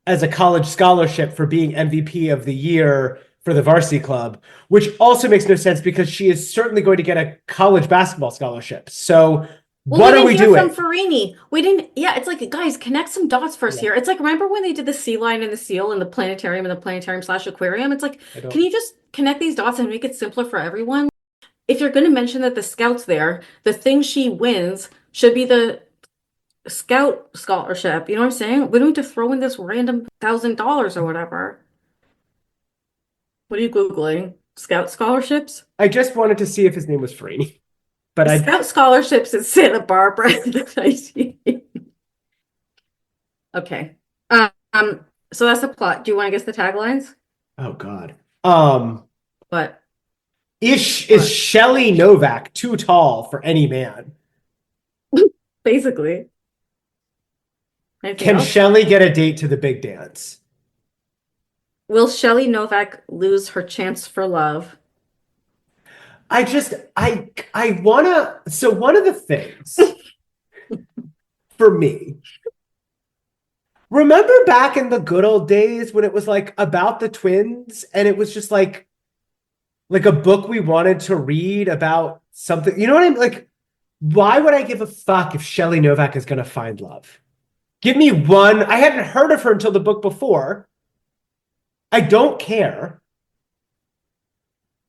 Speaker 2: as a college scholarship for being MVP of the year for the varsity club, which also makes no sense because she is certainly going to get a college basketball scholarship. So what are we doing?
Speaker 1: From Farini. We didn't. Yeah, it's like, guys, connect some dots first here. It's like, remember when they did the sea lion and the seal and the planetarium and the planetarium/aquarium? It's like, can you just connect these dots and make it simpler for everyone? If you're going to mention that the scout's there, the thing she wins should be the scout scholarship. You know what I'm saying? We don't need to throw in this random $1,000 or whatever. What are you Googling? Scout scholarships?
Speaker 2: I just wanted to see if his name was Farini. But I
Speaker 1: Scout scholarships in Santa Barbara in the 1980s. Okay. So that's the plot. Do you want to guess the taglines?
Speaker 2: oh God.
Speaker 1: But
Speaker 2: Is
Speaker 1: What?
Speaker 2: Shelley Novak too tall for any man?
Speaker 1: basically. Anything
Speaker 2: Can
Speaker 1: else?
Speaker 2: Shelley get a date to the big dance?
Speaker 1: Will Shelley Novak lose her chance for love?
Speaker 2: I wanna, so one of the things for me, remember back in the good old days when it was like about the twins and it was just like a book we wanted to read about something, you know what I mean? Like, why would I give a fuck if Shelley Novak is gonna find love? Give me one. I hadn't heard of her until the book before. I don't care.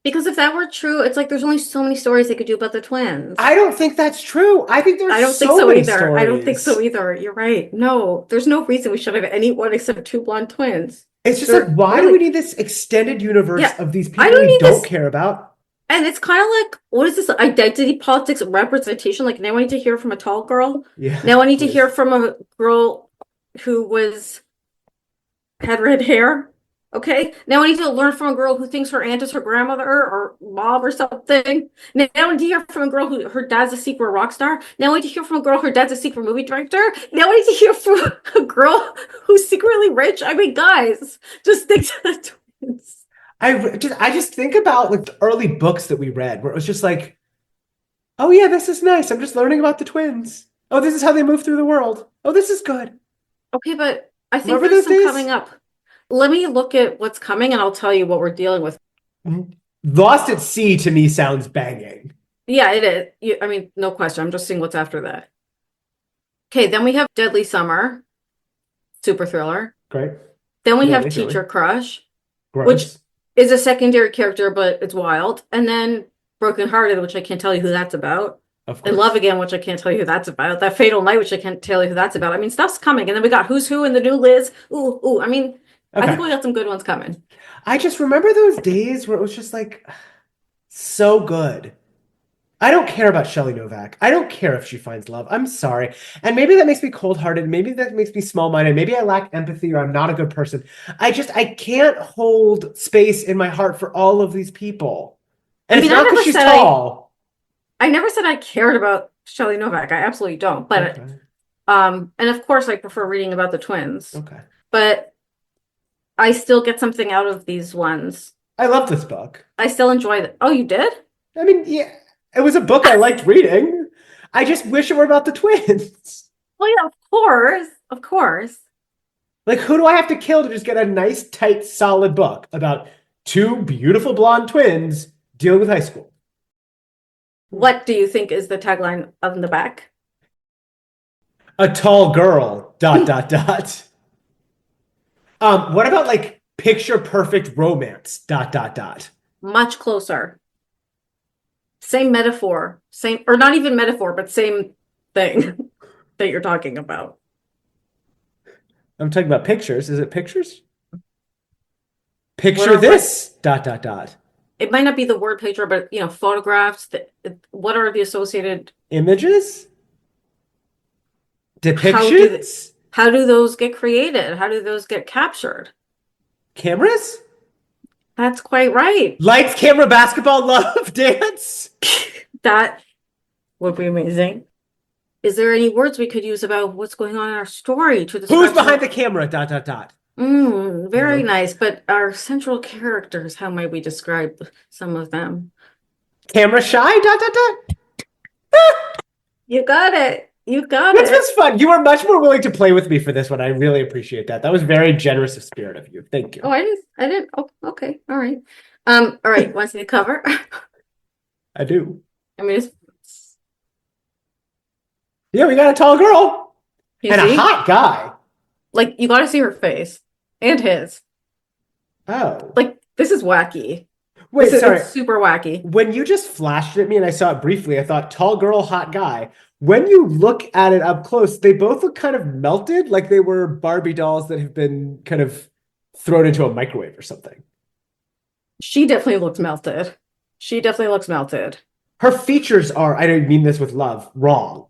Speaker 1: Because if that were true, it's like there's only so many stories they could do about the twins.
Speaker 2: I don't think that's true. I think there's
Speaker 1: I don't think
Speaker 2: so
Speaker 1: so
Speaker 2: many
Speaker 1: either. I don't think so
Speaker 2: stories.
Speaker 1: either. You're right. No, there's no reason we should have anyone except two blonde twins.
Speaker 2: It's just
Speaker 1: They're
Speaker 2: like, why do
Speaker 1: really-
Speaker 2: we need this extended universe
Speaker 1: Yeah,
Speaker 2: of these
Speaker 1: I
Speaker 2: people
Speaker 1: don't
Speaker 2: we
Speaker 1: need
Speaker 2: don't
Speaker 1: this-
Speaker 2: care about?
Speaker 1: And it's kind of like, what is this identity politics representation? Like, now I need to hear from a tall girl.
Speaker 2: Yeah.
Speaker 1: Now I need to
Speaker 2: please.
Speaker 1: hear from a girl who had red hair. Okay. Now I need to learn from a girl who thinks her aunt is her grandmother or mom or something. Now I need to hear from a girl who her dad's a secret rock star. Now I need to hear from a girl her dad's a secret movie director. Now I need to hear from a girl who's secretly rich. I mean, guys, just stick to the twins.
Speaker 2: I just think about like the early books that we read where it was just like, oh yeah, this is nice. I'm just learning about the twins. Oh, this is how they move through the world. Oh, this is good.
Speaker 1: Okay, but I think
Speaker 2: Remember
Speaker 1: there's
Speaker 2: those
Speaker 1: some
Speaker 2: days?
Speaker 1: coming up. Let me look at what's coming and I'll tell you what we're dealing with.
Speaker 2: Lost at Sea to me sounds banging.
Speaker 1: Yeah, it is. I mean, no question. I'm just seeing what's after that. Okay, then we have Deadly Summer, super thriller.
Speaker 2: Great.
Speaker 1: Then we have
Speaker 2: Deadly Summer.
Speaker 1: Teacher Crush,
Speaker 2: Gross.
Speaker 1: Which- is a secondary character, but it's wild. And then Broken Hearted, which I can't tell you who that's about.
Speaker 2: of
Speaker 1: And
Speaker 2: course.
Speaker 1: Love Again, which I can't tell you who that's about. That Fatal Night, which I can't tell you who that's about. I mean, stuff's coming. And then we got Who's Who and the new Liz. Ooh. I mean, I
Speaker 2: Okay.
Speaker 1: think we got some good ones coming.
Speaker 2: I just remember those days where it was just like so good. I don't care about Shelley Novak. I don't care if she finds love. I'm sorry. And maybe that makes me cold-hearted. Maybe that makes me small-minded. Maybe I lack empathy or I'm not a good person. I can't hold space in my heart for all of these people. And
Speaker 1: I mean,
Speaker 2: it's
Speaker 1: I
Speaker 2: not because
Speaker 1: never
Speaker 2: she's
Speaker 1: said
Speaker 2: tall.
Speaker 1: I never said I cared about Shelley Novak. I absolutely don't. But
Speaker 2: Okay.
Speaker 1: and of course I prefer reading about the twins.
Speaker 2: Okay.
Speaker 1: But I still get something out of these ones.
Speaker 2: I love this book.
Speaker 1: I still enjoy it. Oh, you did?
Speaker 2: I mean, yeah, it was a book I liked reading. I just wish it were about the twins.
Speaker 1: Well, yeah, of course, of course.
Speaker 2: Like, who do I have to kill to just get a nice, tight, solid book about two beautiful blonde twins dealing with high school?
Speaker 1: What do you think is the tagline on the back?
Speaker 2: A tall girl, dot, dot, dot. What about like picture perfect romance, dot, dot, dot?
Speaker 1: Much closer. Same metaphor, same, or not even metaphor, but same thing that you're talking about.
Speaker 2: I'm talking about pictures. Is it pictures?
Speaker 1: What
Speaker 2: Picture
Speaker 1: are like,
Speaker 2: this, dot, dot, dot.
Speaker 1: it might not be the word picture, but photographs. What are the associated?
Speaker 2: Images?
Speaker 1: How do they,
Speaker 2: Depictions?
Speaker 1: how do those get created? How do those get captured?
Speaker 2: Cameras?
Speaker 1: That's quite right.
Speaker 2: Lights, camera, basketball, love, dance?
Speaker 1: That would be amazing. Is there any words we could use about what's going on in our story to
Speaker 2: Who's
Speaker 1: describe
Speaker 2: behind the camera, dot, dot, dot?
Speaker 1: Very
Speaker 2: No.
Speaker 1: nice, but our central characters, how might we describe some of them?
Speaker 2: Camera shy, dot, dot, dot?
Speaker 1: You got it. You got
Speaker 2: This
Speaker 1: it.
Speaker 2: was fun. You were much more willing to play with me for this one. I really appreciate that. That was very generous of spirit of you. Thank you.
Speaker 1: Oh, I didn't. Oh, okay. All right. All right. Want to see the cover?
Speaker 2: I do.
Speaker 1: I mean,
Speaker 2: Yeah, we got a tall girl
Speaker 1: you
Speaker 2: and a
Speaker 1: see,
Speaker 2: hot guy.
Speaker 1: like, you got to see her face and his.
Speaker 2: Oh.
Speaker 1: Like, this is wacky.
Speaker 2: Wait, sorry.
Speaker 1: It's super wacky.
Speaker 2: When you just flashed it at me and I saw it briefly, I thought tall girl, hot guy. When you look at it up close, they both look kind of melted, like they were Barbie dolls that have been kind of thrown into a microwave or something.
Speaker 1: She definitely looks melted. She definitely looks melted.
Speaker 2: Her features are, I don't mean this with love, wrong.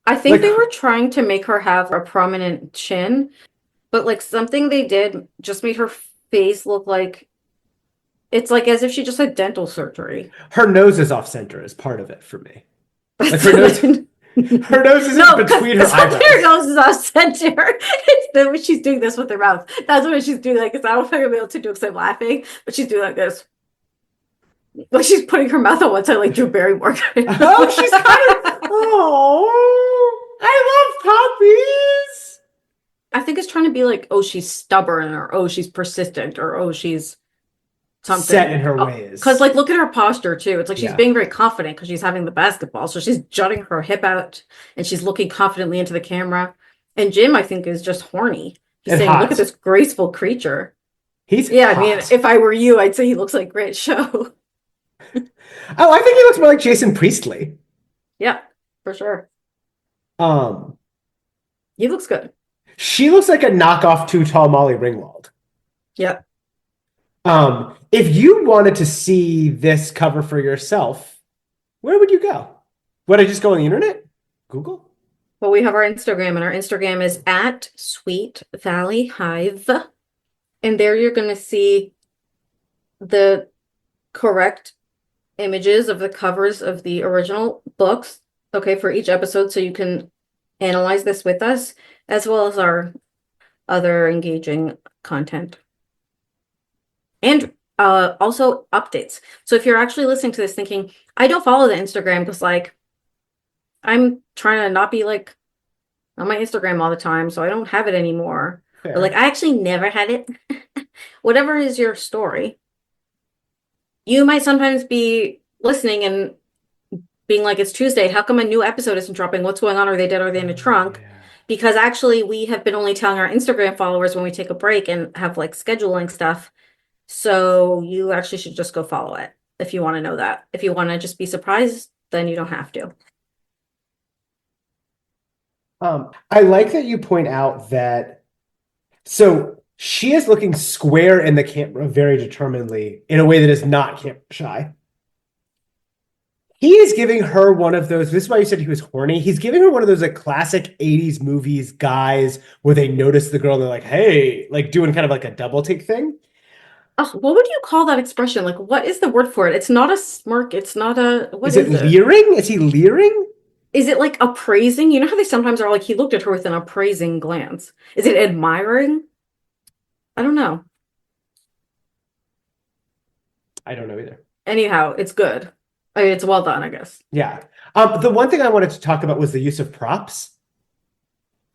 Speaker 1: I think
Speaker 2: Like,
Speaker 1: they were trying to make her have a prominent chin, but like something they did just made her face look like it's like as if she just had dental surgery.
Speaker 2: her nose is off center as part of it for me. Like her nose, her nose isn't
Speaker 1: No,
Speaker 2: between her
Speaker 1: because her
Speaker 2: eyebrows.
Speaker 1: nose is off center. It's the when she's doing this with her mouth. That's what she's doing. Like, 'cause I don't know if I'm gonna be able to do because I'm laughing, but she's doing like this. Like she's putting her mouth on one side, like Drew Barrymore.
Speaker 2: Oh, she's kind of. Oh, I love puppies.
Speaker 1: I think it's trying to be like, oh, she's stubborn, or oh, she's persistent, or oh, she's something
Speaker 2: Set in her ways.
Speaker 1: Because like, look at her posture too. It's like she's
Speaker 2: Yeah.
Speaker 1: being very confident because she's having the basketball, so she's jutting her hip out and she's looking confidently into the camera. And Jim, I think, is just horny. He's
Speaker 2: And
Speaker 1: saying,
Speaker 2: hot.
Speaker 1: "Look at this graceful creature."
Speaker 2: He's
Speaker 1: Yeah,
Speaker 2: hot.
Speaker 1: I mean, if I were you, I'd say he looks like great show.
Speaker 2: Oh, I think he looks more like Jason Priestley.
Speaker 1: Yeah, for sure.
Speaker 2: Um,
Speaker 1: He looks good.
Speaker 2: she looks like a knockoff Too Tall Molly Ringwald.
Speaker 1: Yeah.
Speaker 2: If you wanted to see this cover for yourself, where would you go? Would I just go on the internet? Google?
Speaker 1: Well, we have our Instagram, and our Instagram is at Sweet Valley Hive. And there you're going to see the correct images of the covers of the original books, okay, for each episode, so you can analyze this with us, as well as our other engaging content. And also updates. So if you're actually listening to this thinking, I don't follow the Instagram because like I'm trying to not be like on my Instagram all the time, so I don't have it anymore.
Speaker 2: Fair.
Speaker 1: Or like I actually never had it. Whatever is your story, you might sometimes be listening and being like, it's Tuesday. How come a new episode isn't dropping? What's going on? Are they dead? Are they in a trunk?
Speaker 2: Yeah.
Speaker 1: Because actually, we have been only telling our Instagram followers when we take a break and have like scheduling stuff. So you actually should just go follow it if you want to know that. If you want to just be surprised, then you don't have to.
Speaker 2: I like that you point out that so she is looking square in the camera very determinedly in a way that is not camera shy. He is giving her one of those. This is why you said he was horny. He's giving her one of those like classic 80s movies guys where they notice the girl and they're like, hey, like doing kind of like a double take thing.
Speaker 1: Oh, what would you call that expression? Like, what is the word for it? It's not a smirk. It's not a, what
Speaker 2: Is it
Speaker 1: is it?
Speaker 2: leering? Is he leering?
Speaker 1: Is it like appraising? You know how they sometimes are like, he looked at her with an appraising glance. Is it admiring? I don't know.
Speaker 2: I don't know either.
Speaker 1: Anyhow, it's good. I mean, it's well done, I guess.
Speaker 2: Yeah. The one thing I wanted to talk about was the use of props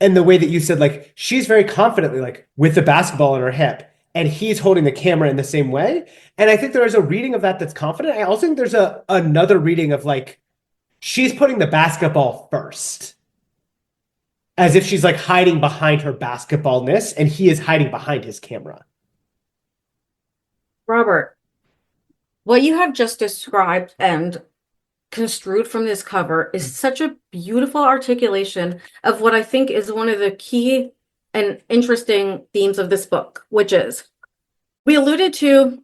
Speaker 2: and the way that you said, like, she's very confidently, like, with the basketball in her hip, and he's holding the camera in the same way. And I think there is a reading of that that's confident. I also think there's another reading of, like, she's putting the basketball first, as if she's like hiding behind her basketballness, and he is hiding behind his camera.
Speaker 1: Robert, what you have just described and construed from this cover is such a beautiful articulation of what I think is one of the key and interesting themes of this book, which is we alluded to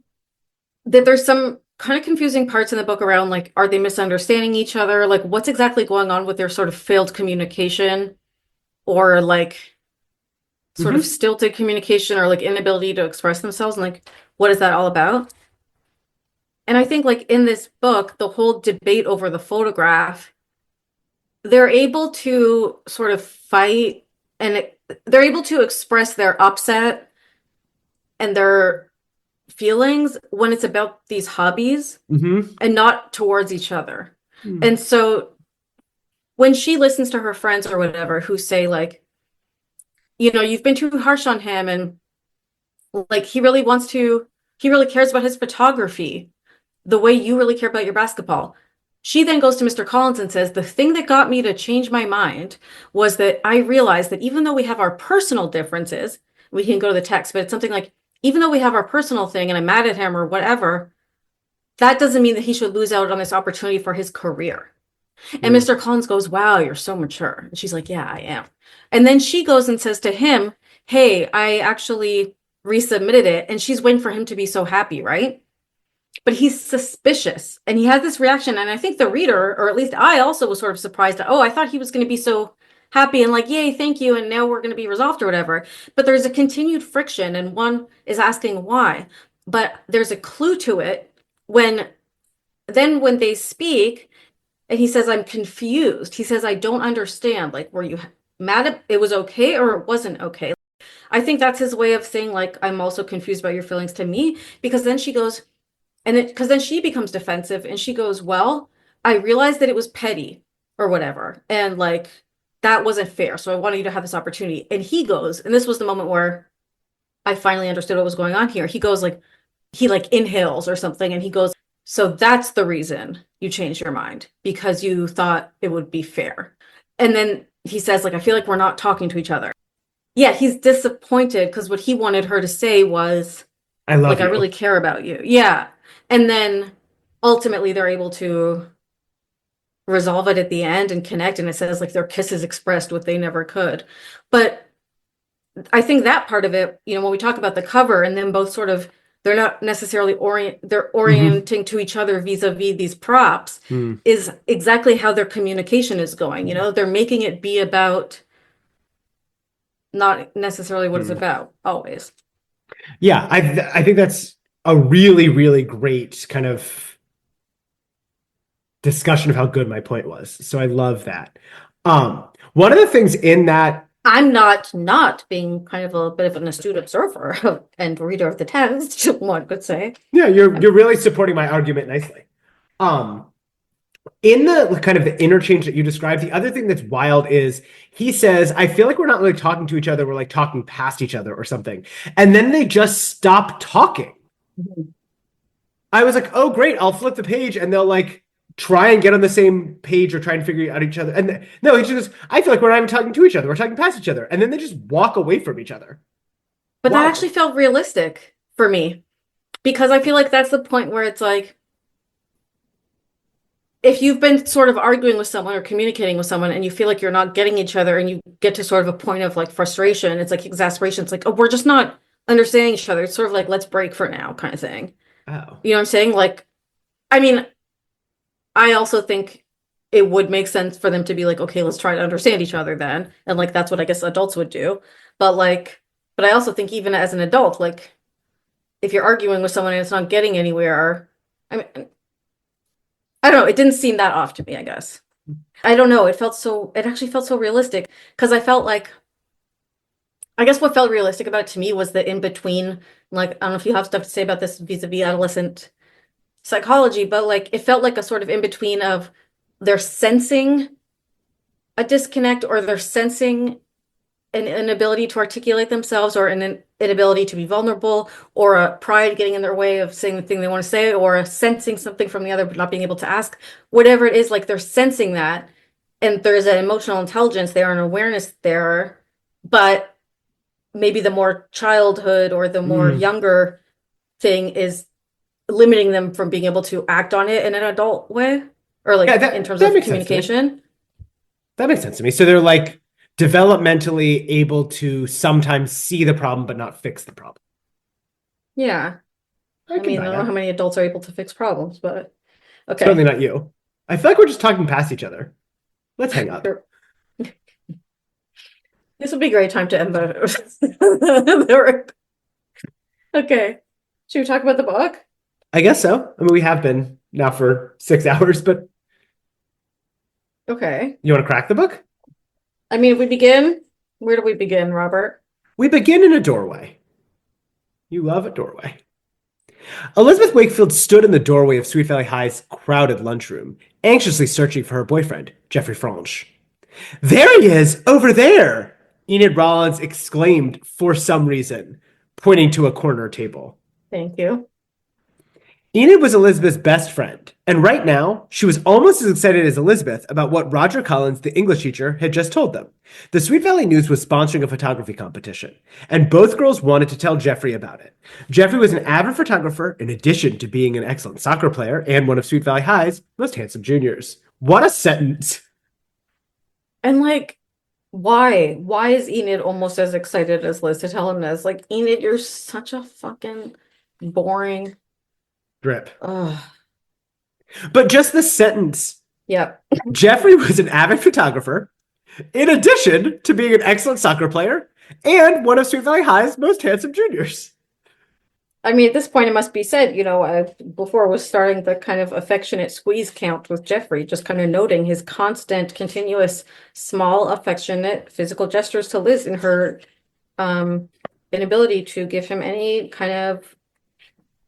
Speaker 1: that there's some kind of confusing parts in the book around, like, are they misunderstanding each other? Like, what's exactly going on with their sort of failed communication, or like sort of stilted communication, or like inability to express themselves, and like, what is that all about? And I think, like, in this book, the whole debate over the photograph, they're able to sort of fight, and they're able to express their upset and their feelings when it's about these hobbies and not towards each other. And so when she listens to her friends or whatever who say, like, you know, you've been too harsh on him, and like, he really cares about his photography the way you really care about your basketball. She then goes to Mr. Collins and says, the thing that got me to change my mind was that I realized that even though we have our personal differences, we can go to the text, but it's something like, even though we have our personal thing and I'm mad at him or whatever, that doesn't mean that he should lose out on this opportunity for his career. And Mr. Collins goes, wow, you're so mature. And she's like, yeah, I am. And then she goes and says to him, hey, I actually resubmitted it. And she's waiting for him to be so happy, right? But he's suspicious and he has this reaction. And I think the reader, or at least I also was sort of surprised. Oh, I thought he was going to be so happy and like, yay, thank you. And now we're going to be resolved or whatever. But there's a continued friction and one is asking why. But there's a clue to it when they speak and he says, I'm confused. He says, I don't understand. Like, were you mad at it was okay or it wasn't okay? I think that's his way of saying, like, I'm also confused about your feelings to me, because then she goes, because then she becomes defensive and she goes, well, I realized that it was petty or whatever. And like, that wasn't fair. So I wanted you to have this opportunity. And he goes, and this was the moment where I finally understood what was going on here. He goes, like, he like inhales or something. And he goes, so that's the reason you changed your mind, because you thought it would be fair. And then he says, like, I feel like we're not talking to each other. Yeah, he's disappointed because what he wanted her to say was,
Speaker 2: I love
Speaker 1: like,
Speaker 2: you.
Speaker 1: I really care about you. Yeah. And then ultimately they're able to resolve it at the end and connect. And it says, like, their kisses expressed what they never could. But I think that part of it, you know, when we talk about the cover and then both sort of, they're not necessarily they're orienting to each other vis-a-vis these props, is exactly how their communication is going. You know, they're making it be about not necessarily what it's about always.
Speaker 2: Yeah, I think that's a really, really great kind of discussion of how good my point was. So I love that. One of the things in that,
Speaker 1: I'm not being kind of a bit of an astute observer and reader of the text, one could say.
Speaker 2: yeah, you're really supporting my argument nicely. In the kind of the interchange that you described, the other thing that's wild is he says, I feel like we're not really talking to each other, we're like talking past each other or something. And then they just stop talking. I was like, oh, great, I'll flip the page and they'll like try and get on the same page or try and figure out each other. And no, he just goes, I feel like we're not even talking to each other, we're talking past each other. And then they just walk away from each other.
Speaker 1: But
Speaker 2: Wow.
Speaker 1: that actually felt realistic for me, because I feel like that's the point where it's like, if you've been sort of arguing with someone or communicating with someone and you feel like you're not getting each other and you get to sort of a point of like frustration, it's like exasperation. It's like, oh, we're just not understanding each other. It's sort of like, let's break for now kind of thing.
Speaker 2: Oh.
Speaker 1: You know what I'm saying? Like, I mean, I also think it would make sense for them to be like, okay, let's try to understand each other then. And like, that's what I guess adults would do. But like, but I also think even as an adult, like, if you're arguing with someone and it's not getting anywhere, I mean, I don't know. It didn't seem that off to me, I guess. I don't know. It actually felt so realistic, because I felt like, I guess what felt realistic about it to me was the in between, like, I don't know if you have stuff to say about this vis-a-vis adolescent psychology, but like it felt like a sort of in between of they're sensing a disconnect or they're sensing an inability to articulate themselves or an inability to be vulnerable or a pride getting in their way of saying the thing they want to say or a sensing something from the other but not being able to ask. Whatever it is, like they're sensing that and there's an emotional intelligence there, an awareness there, but maybe the more childhood or the more younger thing is limiting them from being able to act on it in an adult way or like
Speaker 2: Yeah,
Speaker 1: in terms
Speaker 2: that
Speaker 1: of
Speaker 2: makes sense to me.
Speaker 1: communication.
Speaker 2: That makes sense to me. So they're like developmentally able to sometimes see the problem but not fix the problem.
Speaker 1: Yeah.
Speaker 2: I
Speaker 1: I
Speaker 2: can
Speaker 1: mean, I
Speaker 2: buy
Speaker 1: don't know how
Speaker 2: that.
Speaker 1: many adults are able to fix problems, but okay.
Speaker 2: Certainly not you. I feel like we're just talking past each other. Let's hang up.
Speaker 1: Sure. This would be a great time to end the Okay. Should we talk about the book?
Speaker 2: I guess so. I mean, we have been now for 6 hours, but
Speaker 1: Okay.
Speaker 2: you want to crack the book?
Speaker 1: I mean, if we begin, where do we begin, Robert?
Speaker 2: We begin in a doorway. You love a doorway. Elizabeth Wakefield stood in the doorway of Sweet Valley High's crowded lunchroom, anxiously searching for her boyfriend, Geoffrey Franche. There he is, over there! Enid Rollins exclaimed for some reason, pointing to a corner table.
Speaker 1: Thank you.
Speaker 2: Enid was Elizabeth's best friend, and right now, she was almost as excited as Elizabeth about what Roger Collins, the English teacher, had just told them. The Sweet Valley News was sponsoring a photography competition, and both girls wanted to tell Geoffrey about it. Geoffrey was an avid photographer, in addition to being an excellent soccer player and one of Sweet Valley High's most handsome juniors. What a sentence!
Speaker 1: And like, why? Why is Enid almost as excited as Liz to tell him this? Like, Enid, you're such a fucking boring.
Speaker 2: Drip.
Speaker 1: Ugh.
Speaker 2: But just the sentence.
Speaker 1: Yep.
Speaker 2: Geoffrey was an avid photographer, in addition to being an excellent soccer player, and one of Sweet Valley High's most handsome juniors.
Speaker 1: I mean, at this point, it must be said, before I was starting the kind of affectionate squeeze count with Geoffrey, just kind of noting his constant, continuous, small, affectionate physical gestures to Liz in her inability to give him any kind of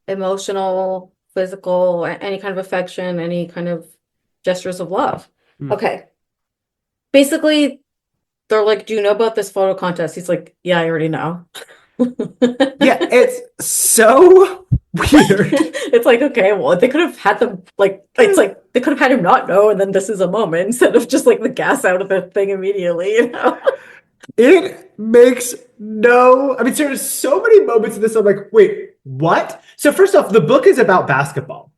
Speaker 1: emotional, physical, any kind of affection, any kind of gestures of love. Okay. Basically, they're like, do you know about this photo contest? He's like, yeah, I already know.
Speaker 2: Yeah, it's so weird.
Speaker 1: It's like, okay, well, they could have had them it's like they could have had him not know, and then this is a moment instead of just like the gas out of the thing immediately,
Speaker 2: It makes no. I mean, there's so many moments in this. I'm like, wait, what? So first off, the book is about basketball,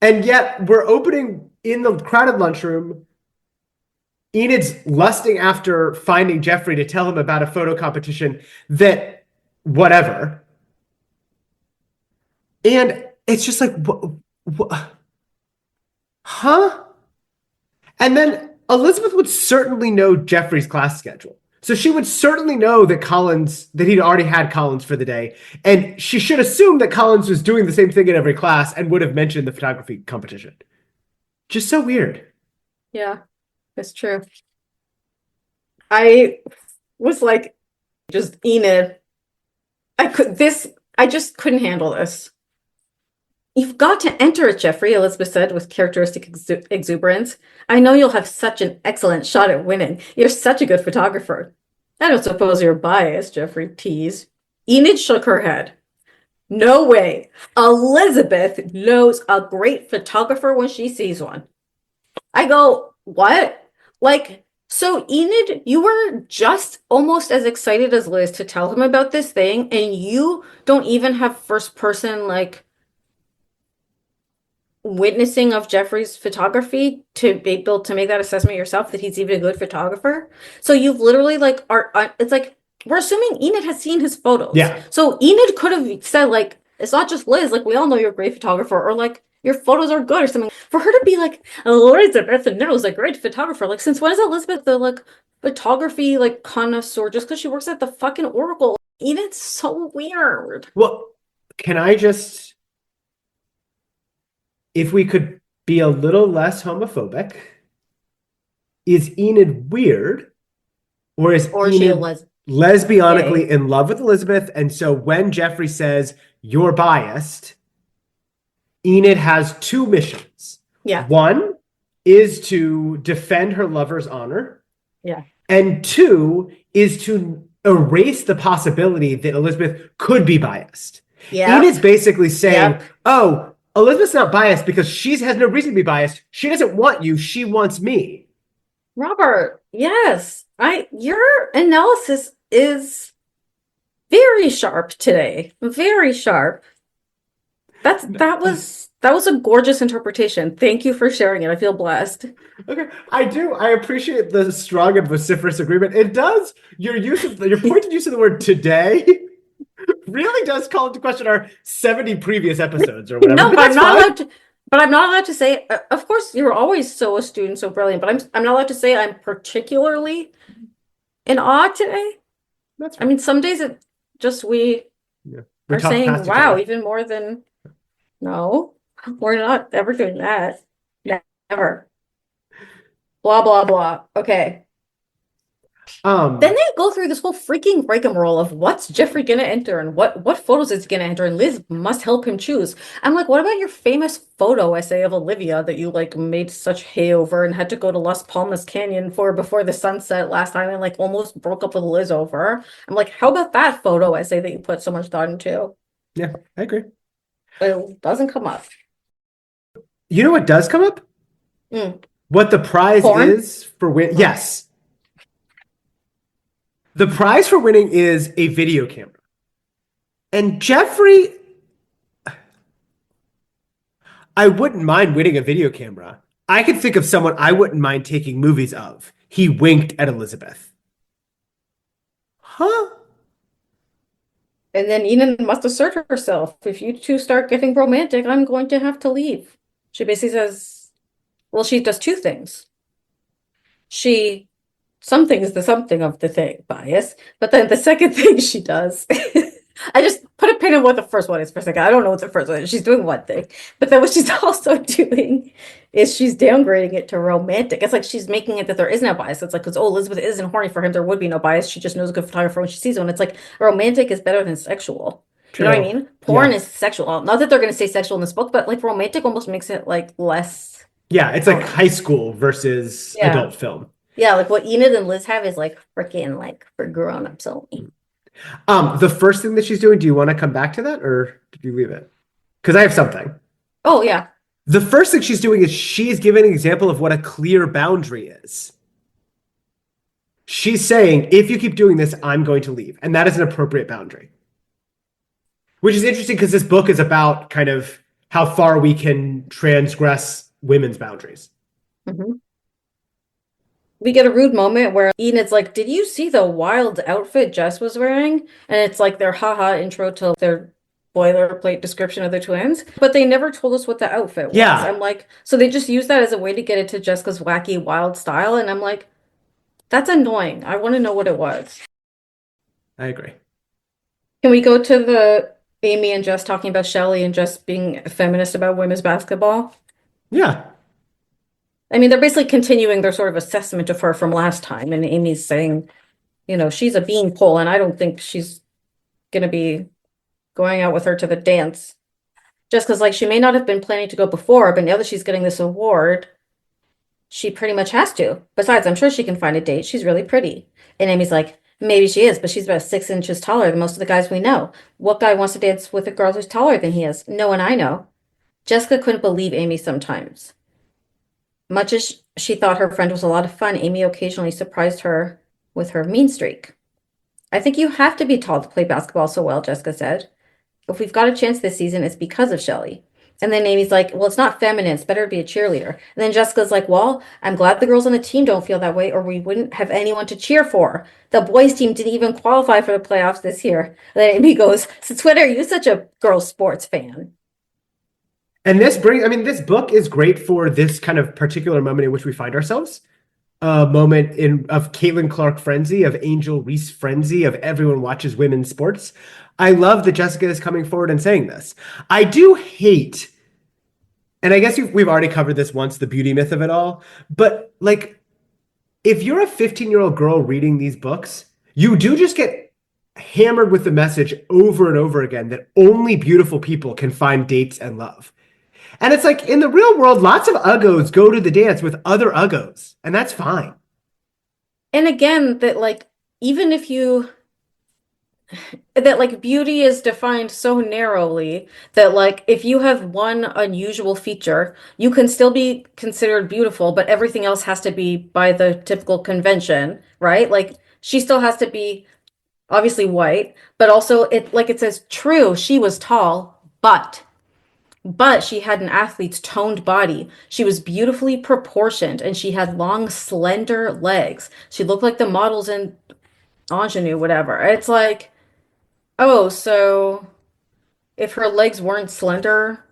Speaker 2: and yet we're opening in the crowded lunchroom. Enid's lusting after finding Geoffrey to tell him about a photo competition that whatever. And it's just like, huh? And then Elizabeth would certainly know Geoffrey's class schedule. So she would certainly know that he'd already had Collins for the day. And she should assume that Collins was doing the same thing in every class and would have mentioned the photography competition. Just so weird.
Speaker 1: Yeah, that's true. I was like, just Enid. I just couldn't handle this. You've got to enter it, Geoffrey, Elizabeth said with characteristic exuberance. I know you'll have such an excellent shot at winning. You're such a good photographer. I don't suppose you're biased, Geoffrey teased. Enid shook her head. No way. Elizabeth knows a great photographer when she sees one. I go, what? Like, so Enid, you were just almost as excited as Liz to tell him about this thing, and you don't even have first person, like, witnessing of Geoffrey's photography to be able to make that assessment yourself that he's even a good photographer. So you've literally like it's like we're assuming Enid has seen his photos.
Speaker 2: Yeah.
Speaker 1: So Enid could have said like it's not just Liz, like we all know you're a great photographer, or like your photos are good or something. For her to be like Elizabeth knows a great photographer, like since when is Elizabeth the like photography like connoisseur just because she works at the fucking Oracle? Enid's so weird.
Speaker 2: Well, can I just, if we could be a little less homophobic, is Enid weird? Or is
Speaker 1: Or
Speaker 2: Enid
Speaker 1: she was
Speaker 2: lesbianically
Speaker 1: gay.
Speaker 2: in love with Elizabeth? And so when Geoffrey says, you're biased, Enid has two missions.
Speaker 1: Yeah.
Speaker 2: One is to defend her lover's honor,
Speaker 1: Yeah.
Speaker 2: and two is to erase the possibility that Elizabeth could be biased.
Speaker 1: Yeah.
Speaker 2: Enid's basically saying,
Speaker 1: Yep.
Speaker 2: oh, Elizabeth's not biased because she has no reason to be biased. She doesn't want you. She wants me.
Speaker 1: Robert, yes. Your analysis is very sharp today. Very sharp. That was a gorgeous interpretation. Thank you for sharing it. I feel blessed.
Speaker 2: Okay, I do. I appreciate the strong and vociferous agreement. It does. Your pointed use of the word today really does call into question our 70 previous episodes or whatever.
Speaker 1: No,
Speaker 2: But
Speaker 1: but I'm
Speaker 2: that's
Speaker 1: not
Speaker 2: fine.
Speaker 1: allowed to. But I'm not allowed to say. Of course, you're always so astute and so brilliant. But I'm not allowed to say I'm particularly in awe today.
Speaker 2: That's
Speaker 1: I
Speaker 2: fine.
Speaker 1: mean, some days it just we
Speaker 2: Yeah. We
Speaker 1: are
Speaker 2: talk
Speaker 1: saying,
Speaker 2: past each
Speaker 1: "Wow,"
Speaker 2: other.
Speaker 1: even more than no. We're not ever doing that. Never. Blah blah blah. Okay. Then they go through this whole freaking rigmarole of what's Jeffrey gonna enter and what photos is he gonna enter, and Liz must help him choose. I'm like, what about your famous photo essay of Olivia that you like made such hay over and had to go to Las Palmas Canyon for before the sunset last time and like almost broke up with Liz over? I'm like, how about that photo essay that you put so much thought into?
Speaker 2: Yeah, I agree.
Speaker 1: But it doesn't come up.
Speaker 2: You know what does come up?
Speaker 1: Mm.
Speaker 2: What the prize
Speaker 1: Porn?
Speaker 2: is for win? Yes. The prize for winning is a video camera. And Jeffrey, I wouldn't mind winning a video camera. I could think of someone I wouldn't mind taking movies of. He winked at Elizabeth. Huh?
Speaker 1: And then Enid must assert herself. If you two start getting romantic, I'm going to have to leave. She basically says, well, she does two things. Something is the something of the thing, bias. But then the second thing she does, I just put a pin in what the first one is for a second. I don't know what the first one is. She's doing one thing. But then what she's also doing is she's downgrading it to romantic. It's like she's making it that there is no bias. It's like, because, oh, Elizabeth isn't horny for him. There would be no bias. She just knows a good photographer when she sees one. It's like romantic is better than sexual. You know what I mean? Porn is sexual. Not that they're going to say sexual in this book, but like romantic almost makes it like less.
Speaker 2: Yeah, it's like high school versus adult film.
Speaker 1: Yeah, like what Enid and Liz have is like freaking like for grown-ups only.
Speaker 2: The first thing that she's doing, do you want to come back to that or did you leave it? Because I have something.
Speaker 1: Oh, yeah.
Speaker 2: The first thing she's doing is she's giving an example of what a clear boundary is. She's saying, if you keep doing this, I'm going to leave. And that is an appropriate boundary. Which is interesting because this book is about kind of how far we can transgress women's boundaries.
Speaker 1: Mm-hmm. We get a rude moment where Enid's like, did you see the wild outfit Jess was wearing? And it's like their haha intro to their boilerplate description of the twins. But they never told us what the outfit was.
Speaker 2: Yeah.
Speaker 1: I'm like, so they just use that as a way to get into Jessica's wacky, wild style. And I'm like, that's annoying. I want to know what it was.
Speaker 2: I agree.
Speaker 1: Can we go to the Amy and Jess talking about Shelley and Jess being a feminist about women's basketball?
Speaker 2: Yeah.
Speaker 1: I mean, they're basically continuing their sort of assessment of her from last time. And Amy's saying, you know, she's a beanpole, and I don't think she's going to be going out with her to the dance. Just because, like, she may not have been planning to go before, but now that she's getting this award, she pretty much has to. Besides, I'm sure she can find a date. She's really pretty. And Amy's like, maybe she is, but she's about 6 inches taller than most of the guys we know. What guy wants to dance with a girl who's taller than he is? No one I know. Jessica couldn't believe Amy sometimes. Much as she thought her friend was a lot of fun, Amy occasionally surprised her with her mean streak. I think you have to be tall to play basketball so well, Jessica said. If we've got a chance this season, it's because of Shelley. And then Amy's like, well, it's not feminine. It's better to be a cheerleader. And then Jessica's like, well, I'm glad the girls on the team don't feel that way or we wouldn't have anyone to cheer for. The boys team didn't even qualify for the playoffs this year. And then Amy goes, so Twitter, you're such a girls sports fan.
Speaker 2: And this book is great for this kind of particular moment in which we find ourselves. A moment of Caitlin Clark frenzy, of Angel Reese frenzy, of everyone watches women's sports. I love that Jessica is coming forward and saying this. I do hate, and I guess we've already covered this once, the beauty myth of it all, but like, if you're a 15-year-old girl reading these books, you do just get hammered with the message over and over again that only beautiful people can find dates and love. And it's like in the real world, lots of uggos go to the dance with other uggos, and that's fine.
Speaker 1: And again, that like even if you that like beauty is defined so narrowly that like if you have one unusual feature, you can still be considered beautiful, but everything else has to be by the typical convention, right? Like she still has to be obviously white, but also it like it says true, she was tall, but she had an athlete's toned body. She was beautifully proportioned and she had long, slender legs. She looked like the models in Ingenue, whatever. It's like, oh, so if her legs weren't slender,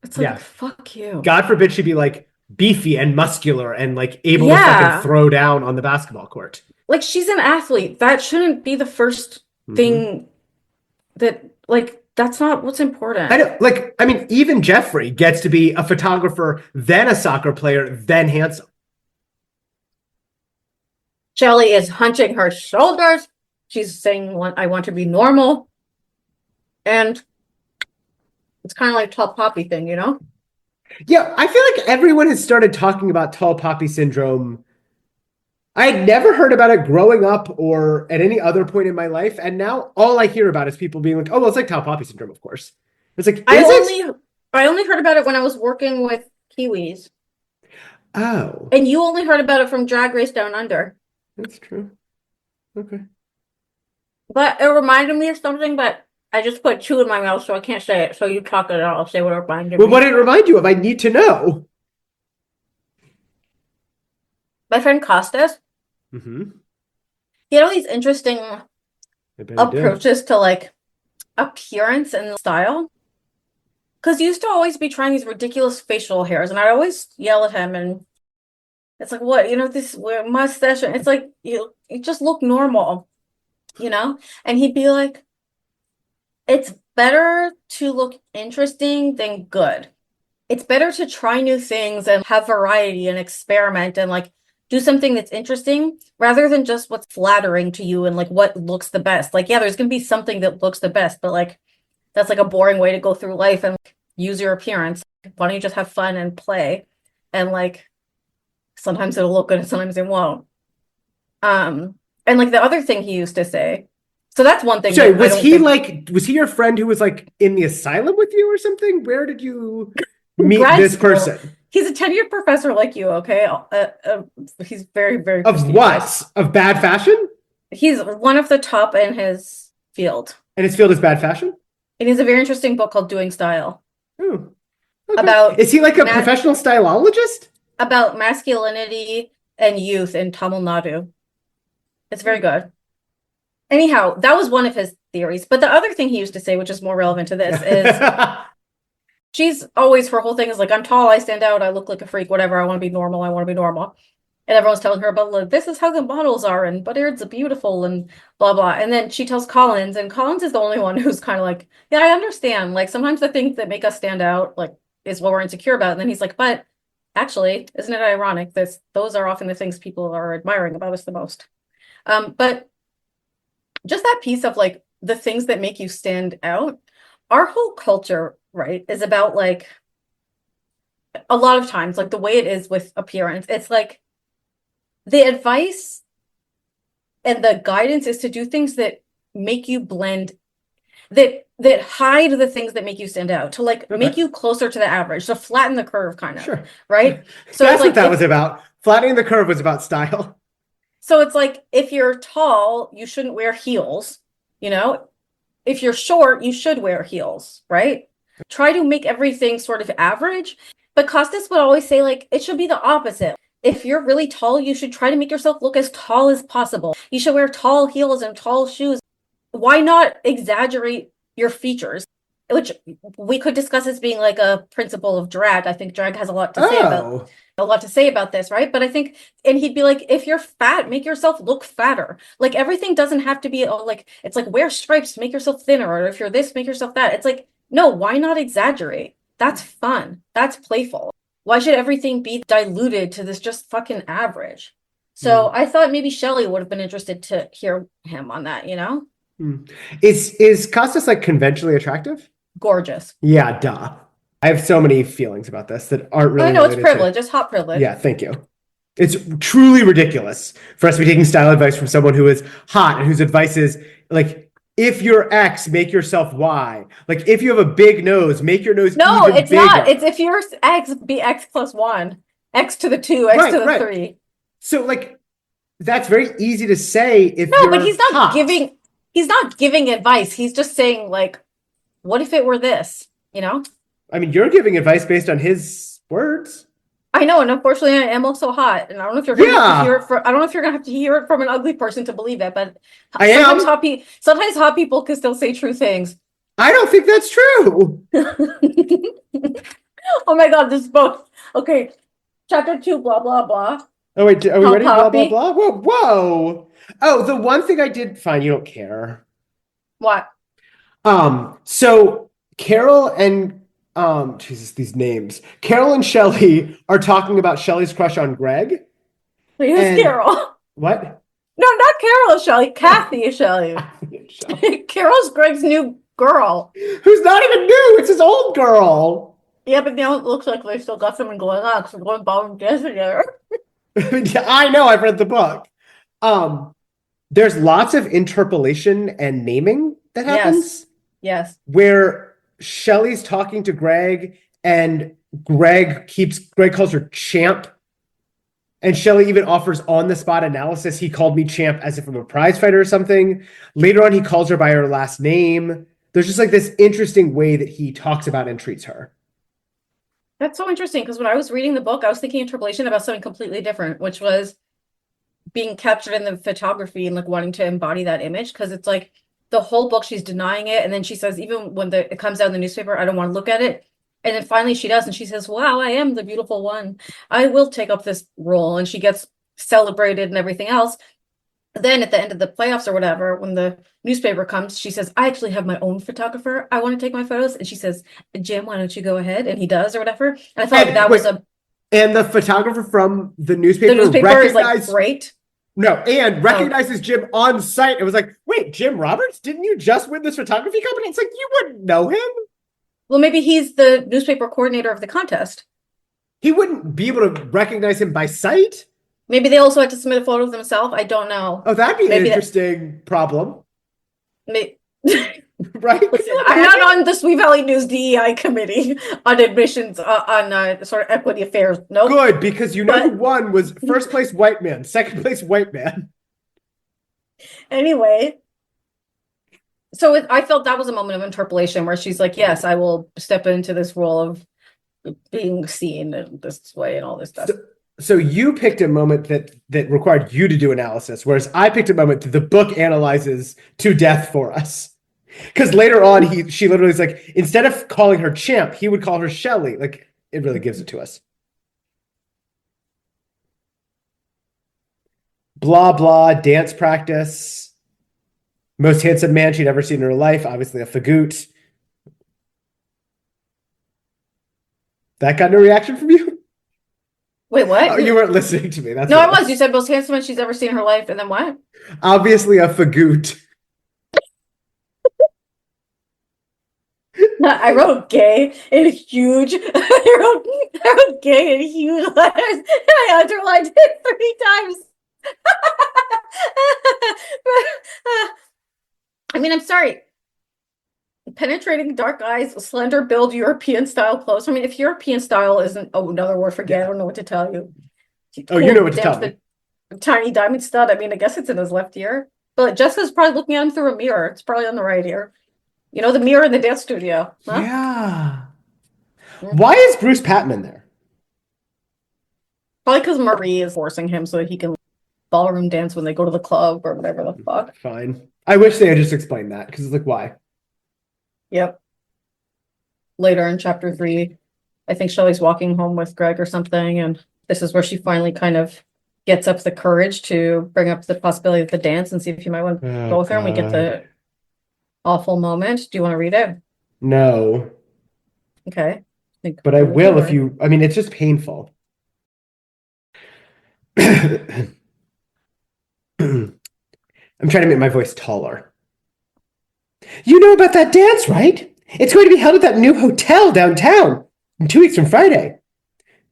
Speaker 1: it's like,
Speaker 2: Yeah.
Speaker 1: fuck you.
Speaker 2: God forbid she be like beefy and muscular and like able to fucking
Speaker 1: Yeah.
Speaker 2: throw down on the basketball court.
Speaker 1: Like she's an athlete. That shouldn't be the first thing that like that's not what's
Speaker 2: I
Speaker 1: important.
Speaker 2: know, like, I mean, even Jeffrey gets to be a photographer, then a soccer player, then handsome.
Speaker 1: Shelly is hunching her shoulders. She's saying, I want to be normal. And it's kind of like tall poppy thing, you know?
Speaker 2: Yeah, I feel like everyone has started talking about tall poppy syndrome. I had never heard about it growing up or at any other point in my life, and now all I hear about is people being like, "Oh, well, it's like tall poppy syndrome, of course." It's like,
Speaker 1: I
Speaker 2: is it?
Speaker 1: only I only heard about it when I was working with Kiwis.
Speaker 2: Oh,
Speaker 1: And you only heard about it from Drag Race Down Under.
Speaker 2: that's true. Okay.
Speaker 1: But it reminded me of something, but I just put two in my mouth, so I can't say it. So you talk it out. I'll say what it reminded
Speaker 2: Well,
Speaker 1: me.
Speaker 2: what did it remind you of? I need to know.
Speaker 1: My friend Costas,
Speaker 2: Mm-hmm.
Speaker 1: he had all these interesting
Speaker 2: I bet he did.
Speaker 1: approaches to like appearance and style. Because he used to always be trying these ridiculous facial hairs, and I always yell at him, and it's like, what, this mustache, and it's like you just look normal, you know? And he'd be like, it's better to look interesting than good. It's better to try new things and have variety and experiment and like do something that's interesting rather than just what's flattering to you and like what looks the best. Like, yeah, there's gonna be something that looks the best, but like that's like a boring way to go through life and like, use your appearance. Why don't you just have fun and play? And like sometimes it'll look good and sometimes it won't. And like the other thing he used to say, so that's one thing
Speaker 2: Sorry,
Speaker 1: that I don't
Speaker 2: was he your friend who was like in the asylum with you or something? Where did you meet
Speaker 1: grad
Speaker 2: this
Speaker 1: school.
Speaker 2: person?
Speaker 1: He's a tenured professor like you, okay? He's very, very
Speaker 2: Of
Speaker 1: prestigious.
Speaker 2: what? Of bad fashion?
Speaker 1: He's one of the top in his field.
Speaker 2: And his field is bad fashion?
Speaker 1: And he has a very interesting book called Doing Style
Speaker 2: Oh, okay.
Speaker 1: about
Speaker 2: Is he like a professional stylologist?
Speaker 1: about masculinity and youth in Tamil Nadu. It's very good. Anyhow, that was one of his theories. But the other thing he used to say, which is more relevant to this, is she's always, her whole thing is like, I'm tall, I stand out, I look like a freak, whatever, I want to be normal, I want to be normal. And everyone's telling her about, like, this is how the models are, and Butterd's beautiful, and blah, blah. And then she tells Collins, and Collins is the only one who's kind of like, yeah, I understand. Like, sometimes the things that make us stand out, like, is what we're insecure about. And then he's like, but actually, isn't it ironic that those are often the things people are admiring about us the most? But just that piece of, like, the things that make you stand out, our whole culture, right, is about, like, a lot of times, like, the way it is with appearance, it's like, the advice and the guidance is to do things that make you blend, that hide the things that make you stand out, to like make you closer to the average, to flatten the curve, kind of.
Speaker 2: Sure.
Speaker 1: Right? So
Speaker 2: that's
Speaker 1: it's like
Speaker 2: what that was about. Flattening the curve was about style.
Speaker 1: So it's like if you're tall, you shouldn't wear heels, you know? If you're short, you should wear heels, right? Try to make everything sort of average. But Costas would always say, like, it should be the opposite. If you're really tall, you should try to make yourself look as tall as possible. You should wear tall heels and tall shoes. Why not exaggerate your features? Which we could discuss as being like a principle of drag. I think drag has a lot to say about this, right? But I think, and he'd be like, if you're fat, make yourself look fatter. Like everything doesn't have to be, oh, like, it's like wear stripes, make yourself thinner, or if you're this, make yourself that. It's like, no, why not exaggerate? That's fun. That's playful. Why should everything be diluted to this just fucking average? So I thought maybe Shelley would have been interested to hear him on that, you know?
Speaker 2: Is Costas like conventionally attractive?
Speaker 1: Gorgeous.
Speaker 2: Yeah, duh. I have so many feelings about this that aren't really
Speaker 1: I know it's
Speaker 2: related to.
Speaker 1: privilege. It's hot privilege.
Speaker 2: Yeah, thank you. It's truly ridiculous for us to be taking style advice from someone who is hot and whose advice is like, if you're X, make yourself Y. Like, if you have a big nose, make your nose
Speaker 1: No,
Speaker 2: even
Speaker 1: it's
Speaker 2: bigger.
Speaker 1: not. It's if you're X, be X plus 1. X to the 2, X to the
Speaker 2: Right.
Speaker 1: 3.
Speaker 2: So, like, that's very easy to say if
Speaker 1: No,
Speaker 2: you're
Speaker 1: but he's not
Speaker 2: hot.
Speaker 1: giving advice. He's just saying, like, what if it were this? You know?
Speaker 2: I mean, you're giving advice based on his words.
Speaker 1: I know, and unfortunately, I am also hot, and I don't know if you're gonna have to hear it I don't know if you're gonna have to hear it from an ugly person to believe that, but
Speaker 2: I
Speaker 1: sometimes
Speaker 2: am.
Speaker 1: sometimes hot people can still say true things.
Speaker 2: I don't think that's true.
Speaker 1: Oh my God, this book. Okay, chapter 2, blah blah blah.
Speaker 2: Oh wait, are we
Speaker 1: How
Speaker 2: ready? Blah blah
Speaker 1: poppy?
Speaker 2: blah. Whoa. Oh, the one thing I did fine. You don't care.
Speaker 1: What?
Speaker 2: So Carol and Jesus, these names. Carol and Shelley are talking about Shelley's crush on Greg.
Speaker 1: Who's
Speaker 2: And
Speaker 1: Carol?
Speaker 2: what?
Speaker 1: No, not Carol Shelley. Kathy Shelley. Carol's Greg's new girl.
Speaker 2: Who's not even new? It's his old girl.
Speaker 1: Yeah, but now it looks like they still got something going on because they're going ballroom dancing together.
Speaker 2: I know. I've read the book. There's lots of interpolation and naming that happens.
Speaker 1: Yes.
Speaker 2: Where Shelley's talking to Greg and Greg calls her champ. And Shelley even offers on-the-spot analysis. He called me champ as if I'm a prize fighter or something. Later on, he calls her by her last name. There's just like this interesting way that he talks about and treats her.
Speaker 1: That's so interesting because when I was reading the book, I was thinking interpolation about something completely different, which was being captured in the photography and like wanting to embody that image. Because it's like the whole book, she's denying it. And then she says, even when it comes out in the newspaper, I don't want to look at it. And then finally she does. And she says, wow, I am the beautiful one. I will take up this role. And she gets celebrated and everything else. Then at the end of the playoffs or whatever, when the newspaper comes, she says, I actually have my own photographer. I want to take my photos. And she says, Jim, why don't you go ahead? And he does or whatever. And I felt like that was
Speaker 2: And the photographer from the newspaper
Speaker 1: is like great.
Speaker 2: No, and recognizes Jim on site. It was like, wait, Jim Roberts? Didn't you just win this photography company? It's like, you wouldn't know him.
Speaker 1: Well, maybe he's the newspaper coordinator of the contest.
Speaker 2: He wouldn't be able to recognize him by sight.
Speaker 1: Maybe they also had to submit a photo of themselves. I don't know.
Speaker 2: Oh, that'd be an interesting problem.
Speaker 1: Maybe.
Speaker 2: Right?
Speaker 1: Listen, I'm not on the Sweet Valley News DEI committee on admissions on sort of equity affairs. No.
Speaker 2: Good, because who won was first place white man, second place white man.
Speaker 1: Anyway, so I felt that was a moment of interpolation where she's like, yes, I will step into this role of being seen in this way and all this stuff.
Speaker 2: So you picked a moment that required you to do analysis, whereas I picked a moment that the book analyzes to death for us. Because later on, she literally is like, instead of calling her champ, he would call her Shelley. Like, it really gives it to us. Blah, blah, dance practice. Most handsome man she'd ever seen in her life. Obviously a fagoot. That got no reaction from you?
Speaker 1: Wait, what?
Speaker 2: Oh, you weren't listening to me. That's
Speaker 1: no, I was. You said most handsome man she's ever seen in her life, and then what?
Speaker 2: Obviously a fagoot.
Speaker 1: I wrote gay in huge. I wrote gay in huge letters, and I underlined it 3 times. I mean, I'm sorry. Penetrating dark eyes, slender build, European style clothes. I mean, if European style isn't another word for gay, I don't know what to tell you.
Speaker 2: Oh, you know what to tell me.
Speaker 1: Tiny diamond stud. I mean, I guess it's in his left ear. But Jessica's probably looking at him through a mirror. It's probably on the right ear. You know, the mirror in the dance studio. Huh?
Speaker 2: Yeah. Why is Bruce Patman there?
Speaker 1: Probably because Marie is forcing him so that he can ballroom dance when they go to the club or whatever the fuck.
Speaker 2: Fine. I wish they had just explained that, because it's like, why?
Speaker 1: Yep. Later in chapter 3, I think Shelley's walking home with Greg or something, and this is where she finally kind of gets up the courage to bring up the possibility of the dance and see if you might want to go with her, and we get the awful moment. Do you want to read it?
Speaker 2: No.
Speaker 1: Okay.
Speaker 2: But I will if you... I mean, it's just painful. I'm trying to make my voice taller. You know about that dance, right? It's going to be held at that new hotel downtown. In 2 weeks from Friday.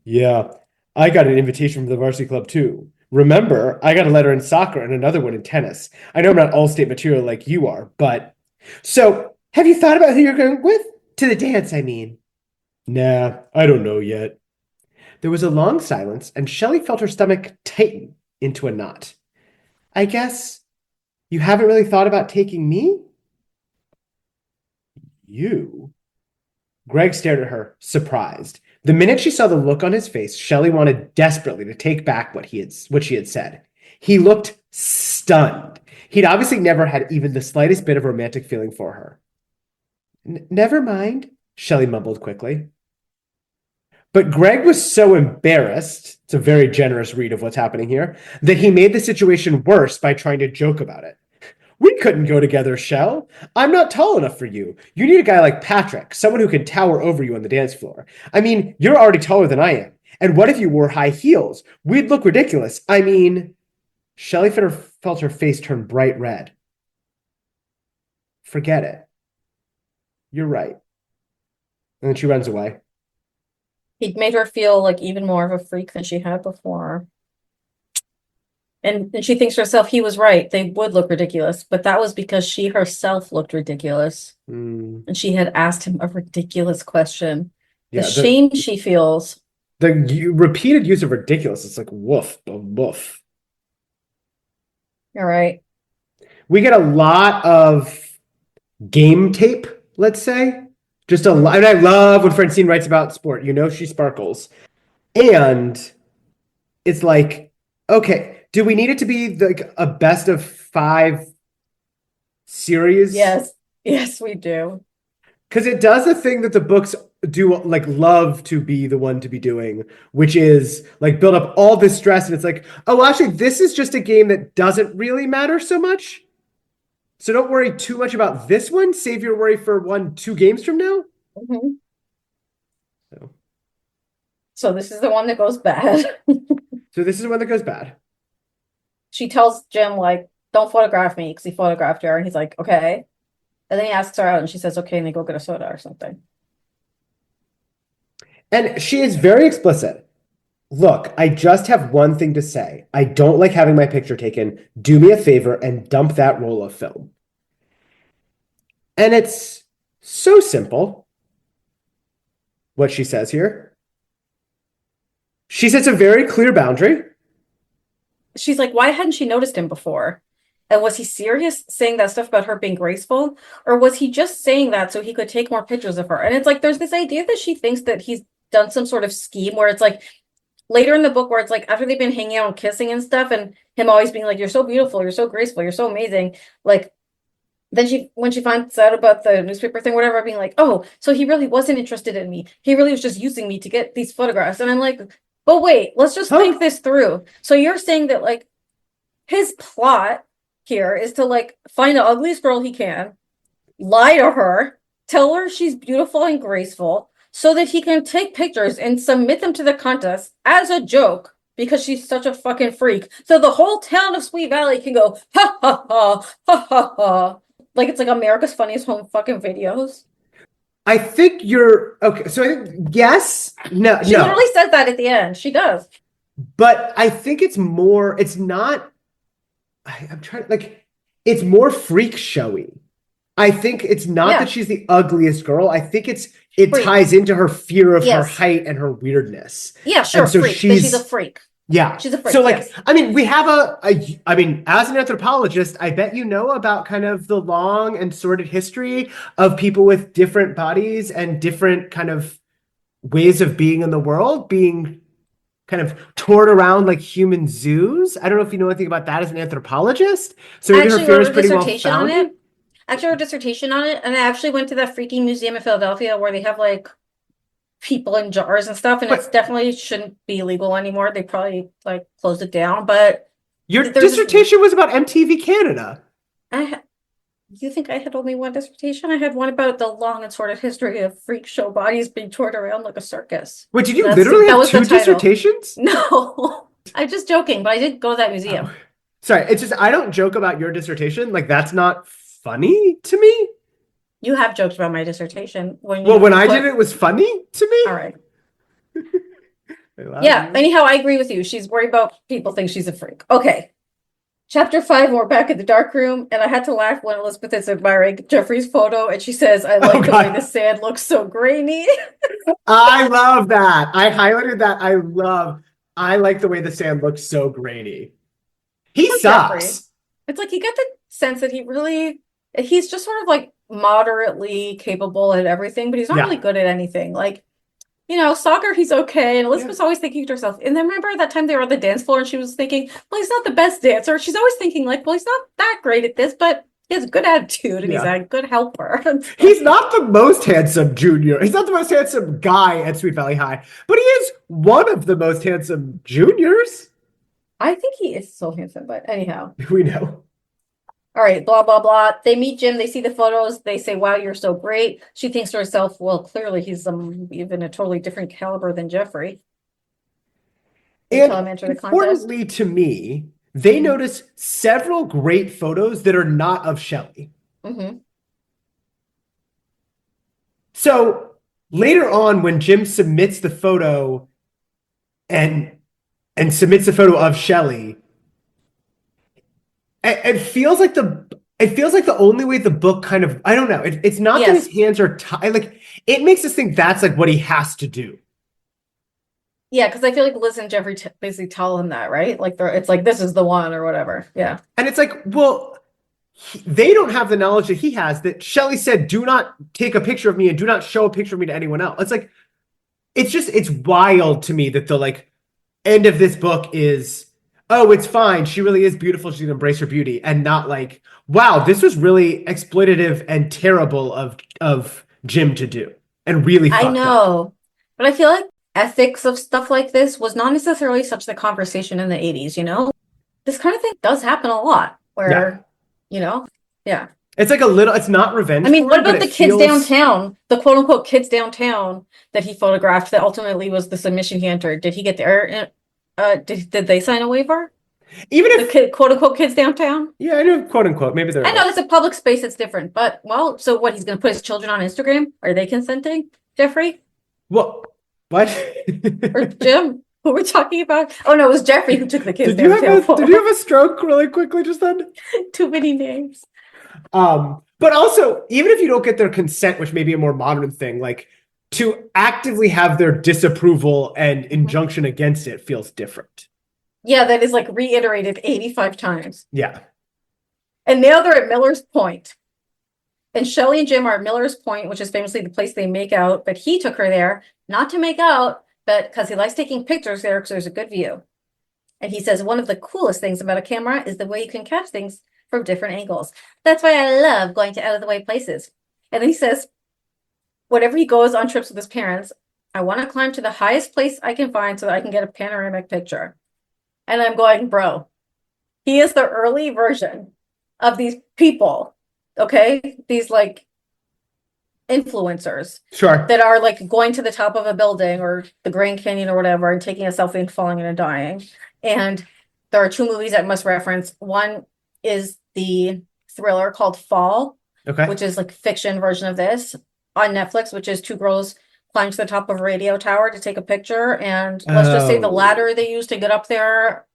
Speaker 2: Yeah, I got an invitation from the varsity club too. Remember, I got a letter in soccer and another one in tennis. I know I'm not all state material like you are, but. So, have you thought about who you're going with? To the dance, I mean. Nah, I don't know yet. There was a long silence, and Shelley felt her stomach tighten into a knot. I guess you haven't really thought about taking me? You? Greg stared at her, surprised. The minute she saw the look on his face, Shelley wanted desperately to take back what she had said. He looked stunned. He'd obviously never had even the slightest bit of romantic feeling for her. Never mind, Shelley mumbled quickly. But Greg was so embarrassed, it's a very generous read of what's happening here, that he made the situation worse by trying to joke about it. We couldn't go together, Shell. I'm not tall enough for you. You need a guy like Patrick, someone who can tower over you on the dance floor. I mean, you're already taller than I am. And what if you wore high heels? We'd look ridiculous. I mean, Shelley felt her face turn bright red. Forget it. You're right. And then she runs away.
Speaker 1: He made her feel like even more of a freak than she had before. And she thinks to herself, he was right. They would look ridiculous. But that was because she herself looked ridiculous. And she had asked him a ridiculous question. The shame she feels.
Speaker 2: The repeated use of ridiculous, it's like woof, woof.
Speaker 1: All right.
Speaker 2: We get a lot of game tape, let's say. Just a lot. And I love when Francine writes about sport. You know she sparkles. And it's like, okay, do we need it to be like a best of 5 series?
Speaker 1: Yes, we do.
Speaker 2: Because it does the thing that the books do, like, love to be the one to be doing, which is like build up all this stress. And it's like, oh, well, actually, this is just a game that doesn't really matter so much. So don't worry too much about this one. Save your worry for 2 games from now.
Speaker 1: So this is the one that goes bad.
Speaker 2: So this is the one that goes bad.
Speaker 1: She tells Jim, like, don't photograph me, because he photographed her. And he's like, okay. And then he asks her out and she says, okay, and they go get a soda or something.
Speaker 2: And she is very explicit. Look, I just have one thing to say. I don't like having my picture taken. Do me a favor and dump that roll of film. And it's so simple, what she says here. She sets a very clear boundary.
Speaker 1: She's like, why hadn't she noticed him before? And was he serious saying that stuff about her being graceful? Or was he just saying that so he could take more pictures of her? And it's like, there's this idea that she thinks that he's done some sort of scheme where it's like, later in the book where it's like, after they've been hanging out and kissing and stuff, and him always being like, you're so beautiful, you're so graceful, you're so amazing. Like, then when she finds out about the newspaper thing, whatever, being like, oh, so he really wasn't interested in me. He really was just using me to get these photographs. And I'm like, but wait, let's just think this through. So you're saying that, like, his plot here is to, like, find the ugliest girl he can, lie to her, tell her she's beautiful and graceful, so that he can take pictures and submit them to the contest as a joke because she's such a fucking freak. So the whole town of Sweet Valley can go, ha ha ha, ha ha ha. Like it's like America's Funniest Home fucking videos.
Speaker 2: I think you're okay. So I think yes, no.
Speaker 1: She literally says that at the end. She does.
Speaker 2: But I think it's more. It's not. I'm trying. Like, it's more freak showy. I think it's not that she's the ugliest girl. I think it freak. Ties into her fear of her height and her weirdness.
Speaker 1: Yeah, sure.
Speaker 2: And so
Speaker 1: freak, she's a freak.
Speaker 2: Yeah.
Speaker 1: She's a freak.
Speaker 2: So, like, I mean, we have I mean, as an anthropologist, I bet you know about kind of the long and sordid history of people with different bodies and different kind of ways of being in the world, being kind of toured around like human zoos. I don't know if you know anything about that as an anthropologist. So maybe her fear is pretty well founded.
Speaker 1: I actually wrote a dissertation on it, and I actually went to that freaking museum in Philadelphia where they have like people in jars and stuff, and it's definitely shouldn't be illegal anymore. They probably like closed it down. But
Speaker 2: your dissertation was about MTV Canada.
Speaker 1: You think I had only one dissertation? I had one about the long and sordid history of freak show bodies being toured around like a circus.
Speaker 2: Wait, did you literally have 2 dissertations?
Speaker 1: No, I'm just joking, but I did go to that museum.
Speaker 2: Oh. Sorry, it's just I don't joke about your dissertation. Like, that's not funny to me.
Speaker 1: You have joked about my dissertation when
Speaker 2: Well,
Speaker 1: you
Speaker 2: when I did it was funny to me.
Speaker 1: All right.
Speaker 2: I love
Speaker 1: Yeah.
Speaker 2: you.
Speaker 1: Anyhow, I agree with you. She's worried about people think she's a freak. Okay. Chapter 5, we're back in the dark room, and I had to laugh when Elizabeth is admiring Jeffrey's photo, and she says, I like the way
Speaker 2: God.
Speaker 1: the sand looks so grainy.
Speaker 2: I love that. I highlighted that. I like the way the sand looks so grainy. He
Speaker 1: Poor Jeffrey.
Speaker 2: sucks.
Speaker 1: It's like you get the sense that he's just sort of like moderately capable at everything, but he's not really
Speaker 2: Yeah.
Speaker 1: good at anything. Like, soccer, he's okay. And Elizabeth's
Speaker 2: Yeah.
Speaker 1: always thinking to herself, and then remember that time they were on the dance floor and she was thinking, well, he's not the best dancer. She's always thinking, like, well, he's not that great at this, but he has a good attitude and he's
Speaker 2: Yeah.
Speaker 1: a good helper.
Speaker 2: He's not the most handsome junior. He's not the most handsome guy at Sweet Valley High, but he is one of the most handsome juniors.
Speaker 1: I think he is so handsome, but anyhow.
Speaker 2: We know.
Speaker 1: All right, blah, blah, blah. They meet Jim. They see the photos. They say, wow, you're so great. She thinks to herself, well, clearly he's even a totally different caliber than Jeffrey. They tell him
Speaker 2: And
Speaker 1: enter the contest.
Speaker 2: importantly to me, they
Speaker 1: Mhm.
Speaker 2: notice several great photos that are not of Shelley.
Speaker 1: Mm-hmm.
Speaker 2: So later on, when Jim submits the photo and submits a photo of Shelley, it feels like the only way the book kind of, I don't know. It's not that
Speaker 1: Yes.
Speaker 2: his hands are tied. Like, it makes us think that's like what he has to do.
Speaker 1: Yeah, because I feel like Liz and Jeffrey basically tell him that, right? Like it's like this is the one or whatever. Yeah.
Speaker 2: And it's like, well, they don't have the knowledge that he has, that Shelley said, do not take a picture of me and do not show a picture of me to anyone else. It's like, it's wild to me that the like end of this book is, oh, it's fine. She really is beautiful. She can embrace her beauty, and not like, wow, this was really exploitative and terrible of Jim to do and really
Speaker 1: I
Speaker 2: fucked up.
Speaker 1: know. But I feel like ethics of stuff like this was not necessarily such the conversation in the 80s, This kind of thing does happen a lot where, yeah.
Speaker 2: It's like it's not revenge.
Speaker 1: I mean, what
Speaker 2: porn, but
Speaker 1: about the
Speaker 2: it
Speaker 1: kids
Speaker 2: feels-
Speaker 1: downtown, the quote unquote kids downtown that he photographed that ultimately was the submission he entered? Did he get there? Did they sign a waiver?
Speaker 2: Even
Speaker 1: The
Speaker 2: if,
Speaker 1: quote unquote kids downtown?
Speaker 2: yeah, I know, quote unquote, maybe they're
Speaker 1: I know it's a public space, it's different, but well, so what, he's gonna put his children on Instagram? Are they consenting, Jeffrey?
Speaker 2: well, what?
Speaker 1: Or Jim? Who we're talking about? Oh no, it was Jeffrey who took the kids
Speaker 2: Did you
Speaker 1: downtown.
Speaker 2: have a stroke really quickly just then?
Speaker 1: Too many names.
Speaker 2: But also, even if you don't get their consent, which may be a more modern thing, like, to actively have their disapproval and injunction against it feels different.
Speaker 1: Yeah, that is like reiterated 85 times.
Speaker 2: Yeah.
Speaker 1: And now they're at Miller's Point. And Shelley and Jim are at Miller's Point, which is famously the place they make out, but he took her there not to make out, but because he likes taking pictures there because there's a good view. And he says one of the coolest things about a camera is the way you can catch things from different angles. That's why I love going to out of the way places. And then he says, whenever he goes on trips with his parents, I want to climb to the highest place I can find so that I can get a panoramic picture. And I'm going, bro, he is the early version of these people, okay? These like influencers
Speaker 2: Sure.
Speaker 1: that are like going to the top of a building or the Grand Canyon or whatever and taking a selfie and falling and dying. And there are two movies I must reference. One is the thriller called Fall,
Speaker 2: Okay.
Speaker 1: which is like fiction version of this on Netflix, which is two girls climb to the top of a radio tower to take a picture. And let's just say the
Speaker 2: Oh.
Speaker 1: ladder they use to get up there,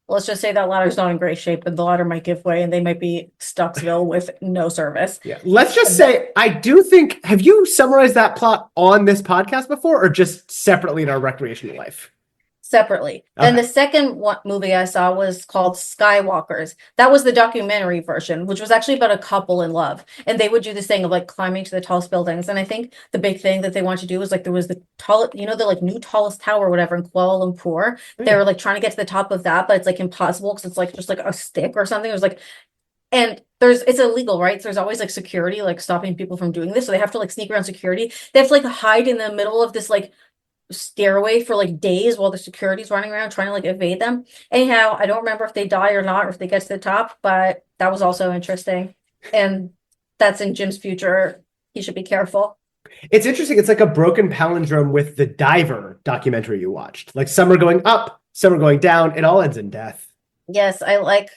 Speaker 1: let's just say that ladder's not in great shape and the ladder might give way and they might be Stucksville with no service.
Speaker 2: Yeah. Let's just say, I do think, have you summarized that plot on this podcast before, or just separately in our recreational life?
Speaker 1: Separately. Then
Speaker 2: Okay.
Speaker 1: the second movie I saw was called Skywalkers. That was the documentary version, which was actually about a couple in love. And they would do this thing of like climbing to the tallest buildings. And I think the big thing that they wanted to do was like there was the tallest, the like new tallest tower or whatever in Kuala Lumpur. They were like trying to get to the top of that, but it's like impossible because it's like just like a stick or something. It was like, and it's illegal, right? So there's always like security, like stopping people from doing this. So they have to like sneak around security. They have to like hide in the middle of this like stairway for like days while the security's running around trying to like evade them. Anyhow, I don't remember if they die or not, or if they get to the top, but that was also interesting. And that's in Jim's future. He should be careful.
Speaker 2: It's interesting. It's like a broken palindrome with the Diver documentary you watched. Like, some are going up, some are going down. It all ends in death.
Speaker 1: Yes, I like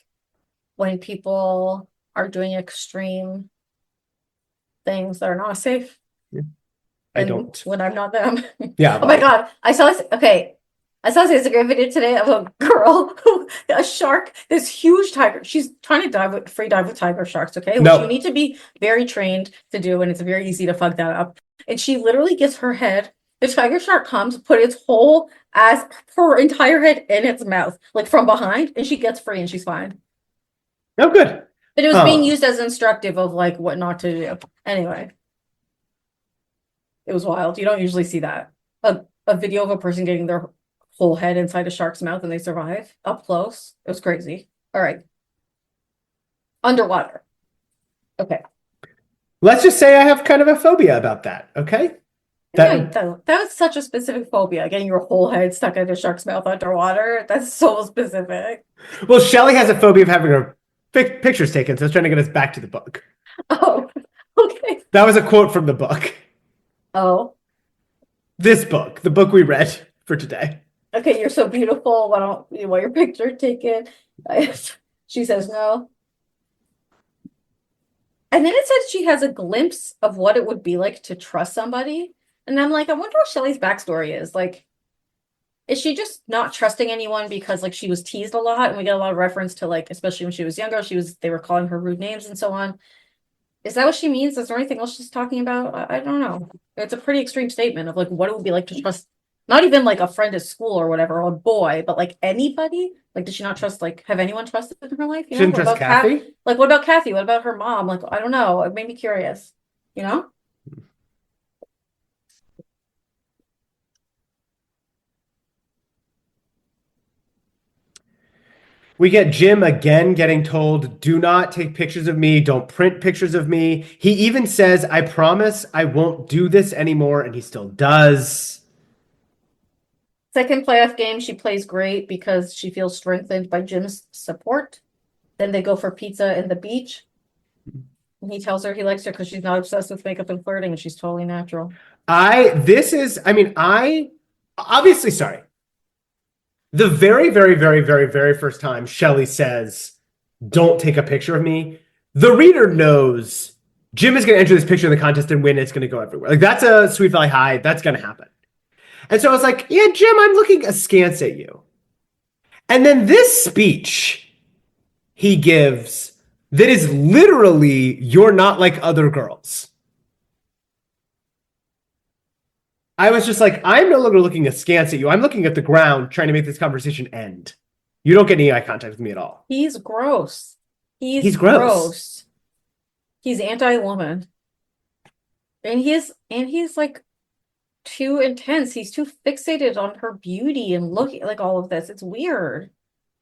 Speaker 1: when people are doing extreme things that are not safe.
Speaker 2: I
Speaker 1: And
Speaker 2: don't.
Speaker 1: when I'm not them.
Speaker 2: Yeah.
Speaker 1: Oh my God. I saw this. Okay. I saw this Instagram video today of a girl a shark, this huge tiger. She's trying to free dive with tiger sharks. Okay. Which
Speaker 2: No.
Speaker 1: you need to be very trained to do. And it's very easy to fuck that up. And she literally gets her head. The tiger shark comes, put its whole ass, her entire head in its mouth, like from behind. And she gets free and she's fine.
Speaker 2: Oh, good.
Speaker 1: But it was being used as instructive of like what not to do. Anyway. It was wild. You don't usually see that. A video of a person getting their whole head inside a shark's mouth and they survive up close. It was crazy. All right. Underwater. Okay.
Speaker 2: Let's just say I have kind of a phobia about that. Okay.
Speaker 1: That was such a specific phobia, getting your whole head stuck in a shark's mouth underwater. That's so specific.
Speaker 2: Well, Shelley has a phobia of having her pictures taken, so I was trying to get us back to the book.
Speaker 1: Oh, okay.
Speaker 2: That was a quote from the book.
Speaker 1: Oh.
Speaker 2: This book, the book we read for today.
Speaker 1: Okay, you're so beautiful. Why don't you want your picture taken? She says no. And then it said she has a glimpse of what it would be like to trust somebody. And I'm like, I wonder what Shelley's backstory is. Like, is she just not trusting anyone because like she was teased a lot? And we get a lot of reference to like, especially when she was younger, they were calling her rude names and so on. Is that what she means? Is there anything else she's talking about? I don't know. It's a pretty extreme statement of like what it would be like to trust, not even like a friend at school or whatever, or a boy, but like anybody. Like, did she not trust, like, have anyone trusted in her life?
Speaker 2: She didn't trust Kathy?
Speaker 1: Like, what about Kathy? What about her mom? Like, I don't know. It made me curious, you know?
Speaker 2: We get Jim again getting told, do not take pictures of me. Don't print pictures of me. He even says, I promise I won't do this anymore. And he still does.
Speaker 1: Second playoff game, she plays great because she feels strengthened by Jim's support. Then they go for pizza in the beach. And he tells her he likes her because she's not obsessed with makeup and flirting and she's totally natural. Obviously, sorry. The very, very, very, very, very first time Shelley says, don't take a picture of me, the reader knows Jim is going to enter this picture in the contest and win. It's going to go everywhere. Like, that's a Sweet Valley High. That's going to happen. And so I was like, yeah, Jim, I'm looking askance at you. And then this speech he gives that is literally, you're not like other girls. I was just like, I'm no longer looking askance at you. I'm looking at the ground trying to make this conversation end. You don't get any eye contact with me at all. He's gross.
Speaker 2: He's gross.
Speaker 1: He's anti-woman. And he's like too intense. He's too fixated on her beauty and looking like all of this. It's weird.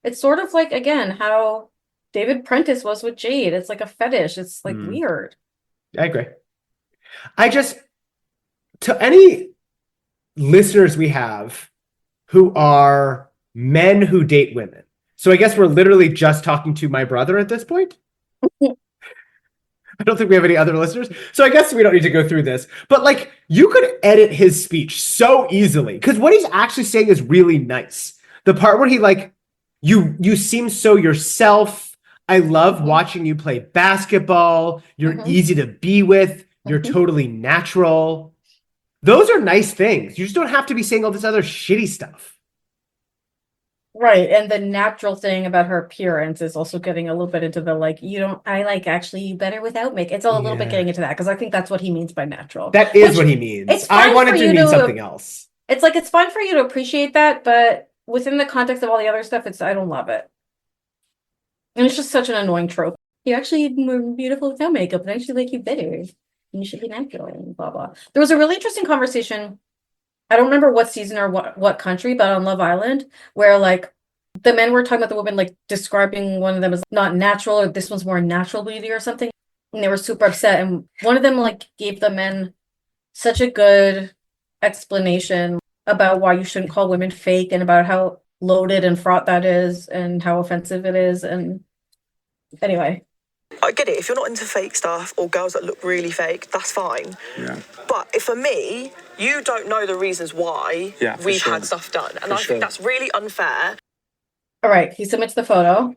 Speaker 1: It's sort of like, again, how David Prentice was with Jade. It's like a fetish. It's like weird.
Speaker 2: I agree. To any listeners we have who are men who date women. So I guess we're literally just talking to my brother at this point. I don't think we have any other listeners. So I guess we don't need to go through this. But like, you could edit his speech so easily because what he's actually saying is really nice. The part where he like, you seem so yourself. I love watching you play basketball. You're easy to be with. You're totally natural. Those are nice things. You just don't have to be saying all this other shitty stuff.
Speaker 1: Right. And the natural thing about her appearance is also getting a little bit into the like, actually better without makeup. It's all a little bit getting into that because I think that's what he means by natural.
Speaker 2: That is what he means. I wanted to mean something else.
Speaker 1: It's like, it's fine for you to appreciate that, but within the context of all the other stuff, I don't love it. And it's just such an annoying trope. You're actually more beautiful without makeup, and I actually like you better. And you should be natural and blah, blah. There was a really interesting conversation. I don't remember what season or what country, but on Love Island, where like the men were talking about the woman, like describing one of them as not natural, or this one's more natural beauty or something. And they were super upset. And one of them like gave the men such a good explanation about why you shouldn't call women fake and about how loaded and fraught that is and how offensive it is. And anyway.
Speaker 6: I get it. If you're not into fake stuff or girls that look really fake, that's fine.
Speaker 7: Yeah.
Speaker 6: But if for me, you don't know the reasons why we've had stuff done. And I think that's really unfair.
Speaker 1: All right. He submits the photo.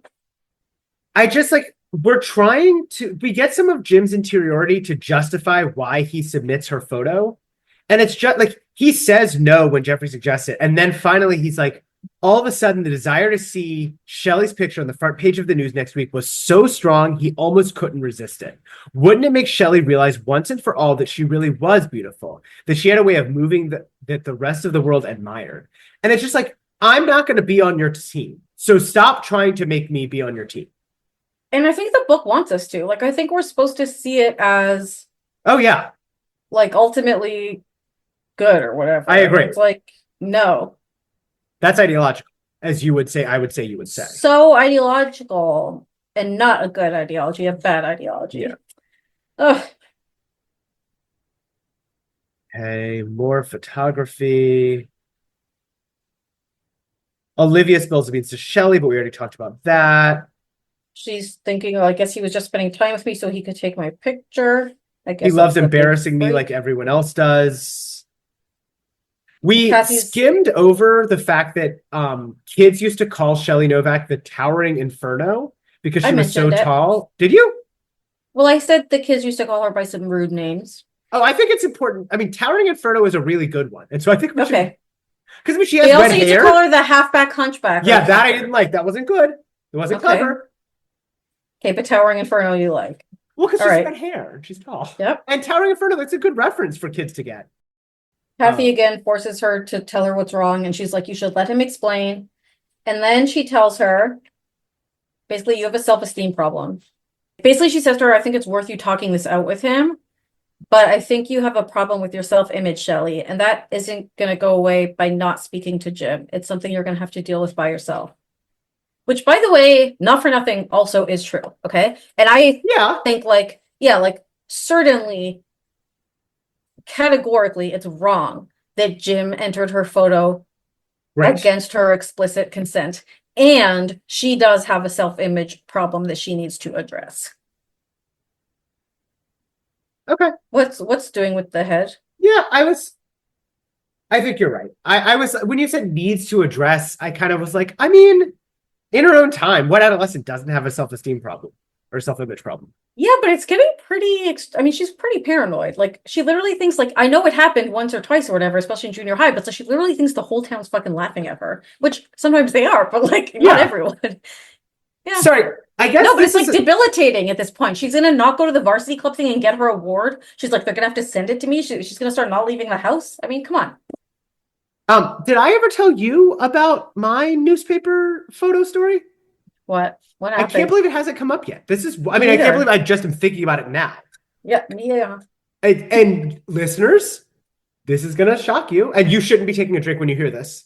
Speaker 2: I just like, we get some of Jim's interiority to justify why he submits her photo. And it's just like he says no when Jeffrey suggests it. And then finally he's like, all of a sudden the desire to see Shelley's picture on the front page of the news next week was so strong he almost couldn't resist it. Wouldn't it make Shelley realize once and for all that she really was beautiful, that she had a way of moving that the rest of the world admired? And it's just like, I'm not going to be on your team. So stop trying to make me be on your team.
Speaker 1: And I think the book wants us to. Like, I think we're supposed to see it as,
Speaker 2: oh yeah,
Speaker 1: like, ultimately good or whatever.
Speaker 2: I agree.
Speaker 1: It's like, no.
Speaker 2: That's ideological, as you would say, I would say you would say.
Speaker 1: So ideological and not a good ideology, a bad ideology.
Speaker 2: Yeah.
Speaker 1: Ugh.
Speaker 2: Okay, more photography. Olivia spills the beans to Shelley, but we already talked about that.
Speaker 1: She's thinking, oh, I guess he was just spending time with me so he could take my picture. I guess
Speaker 2: He loves
Speaker 1: that's a big
Speaker 2: embarrassing me
Speaker 1: break.
Speaker 2: like everyone else does. We
Speaker 1: Kathy's-
Speaker 2: skimmed over the fact that kids used to call Shelley Novak the Towering Inferno because she
Speaker 1: I
Speaker 2: was so
Speaker 1: mentioned it.
Speaker 2: tall. Did you?
Speaker 1: Well, I said the kids used to call her by some rude names.
Speaker 2: Oh, I think it's important. I mean, Towering Inferno is a really good one. And so I think we should.
Speaker 1: Okay.
Speaker 2: Because I mean, she has
Speaker 1: They
Speaker 2: red
Speaker 1: also used to
Speaker 2: hair.
Speaker 1: call her the halfback hunchback.
Speaker 2: Yeah, that I didn't like. That wasn't good. It wasn't
Speaker 1: Okay.
Speaker 2: clever.
Speaker 1: Okay, but Towering Inferno you like.
Speaker 2: Well, because
Speaker 1: All
Speaker 2: she's
Speaker 1: right.
Speaker 2: got hair and she's tall.
Speaker 1: Yep.
Speaker 2: And Towering Inferno, that's a good reference for kids to get.
Speaker 1: Kathy again forces her to tell her what's wrong, and she's like, you should let him explain. And then she tells her, basically, you have a self-esteem problem. Basically, she says to her, I think it's worth you talking this out with him, but I think you have a problem with your self-image, Shelley, and that isn't going to go away by not speaking to Jim. It's something you're going to have to deal with by yourself. Which, by the way, not for nothing, also is true, okay? And I think, like, yeah, like, certainly, categorically, it's wrong that Jim entered her photo against her explicit consent. And she does have a self-image problem that she needs to address.
Speaker 2: Okay.
Speaker 1: What's doing with the head?
Speaker 2: Yeah, I think you're right. I was, when you said needs to address, I kind of was like, I mean, in her own time, what adolescent doesn't have a self-esteem problem or self-image problem?
Speaker 1: Yeah, but it's getting pretty, I mean, she's pretty paranoid. Like, she literally thinks, like, I know it happened once or twice or whatever, especially in junior high, but so she literally thinks the whole town's fucking laughing at her, which sometimes they are, but, like, not everyone. Yeah.
Speaker 2: Sorry, I guess.
Speaker 1: No, but it's like debilitating at this point. She's gonna not go to the varsity club thing and get her award. She's like, they're gonna have to send it to me. She's gonna start not leaving the house. I mean, come on.
Speaker 2: Did I ever tell you about my newspaper photo story?
Speaker 1: What happened?
Speaker 2: I can't believe it hasn't come up yet. This is, I mean, I can't believe I just am thinking about it now.
Speaker 1: Yeah.
Speaker 2: And listeners, this is gonna shock you, and you shouldn't be taking a drink when you hear this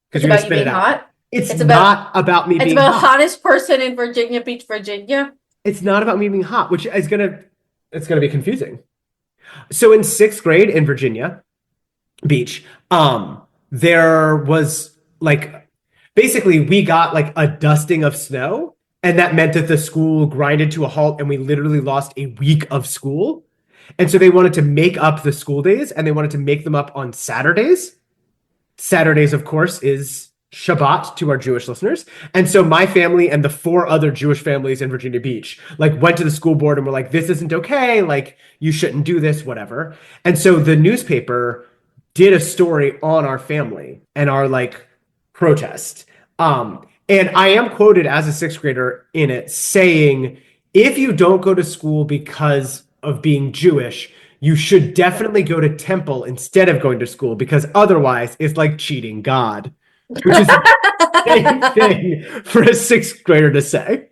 Speaker 2: because you're gonna spit it out.
Speaker 1: Hot?
Speaker 2: It's not about me being hot.
Speaker 1: It's about hottest person in Virginia Beach, Virginia.
Speaker 2: It's not about me being hot, which is it's gonna be confusing. So in 6th grade in Virginia Beach, there was like, basically we got like a dusting of snow, and that meant that the school grinded to a halt and we literally lost a week of school. And so they wanted to make up the school days, and they wanted to make them up on Saturdays. Saturdays, of course, is Shabbat to our Jewish listeners. And so my family and the 4 other Jewish families in Virginia Beach like went to the school board and were like, this isn't okay. Like, you shouldn't do this, whatever. And so the newspaper did a story on our family and our like protest. And I am quoted as a 6th grader in it saying, if you don't go to school because of being Jewish, you should definitely go to temple instead of going to school, because otherwise it's like cheating God. Which is a same thing for a 6th grader to say.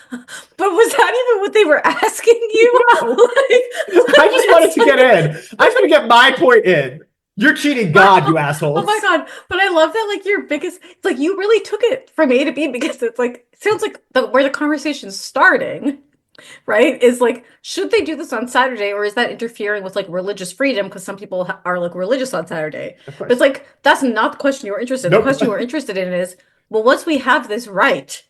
Speaker 1: But was that even what they were asking you?
Speaker 2: No. I just wanted to get in. I just want to get my point in. You're cheating God, you assholes.
Speaker 1: Oh my God. But I love that, like, your biggest, it's like you really took it from A to B, because it's like, it sounds like where the conversation's starting, right? Is like, should they do this on Saturday, or is that interfering with like religious freedom? Because some people are like religious on Saturday. But it's like, that's not the question you were interested in.
Speaker 2: Nope.
Speaker 1: The question you were interested in is, well, once we have this right,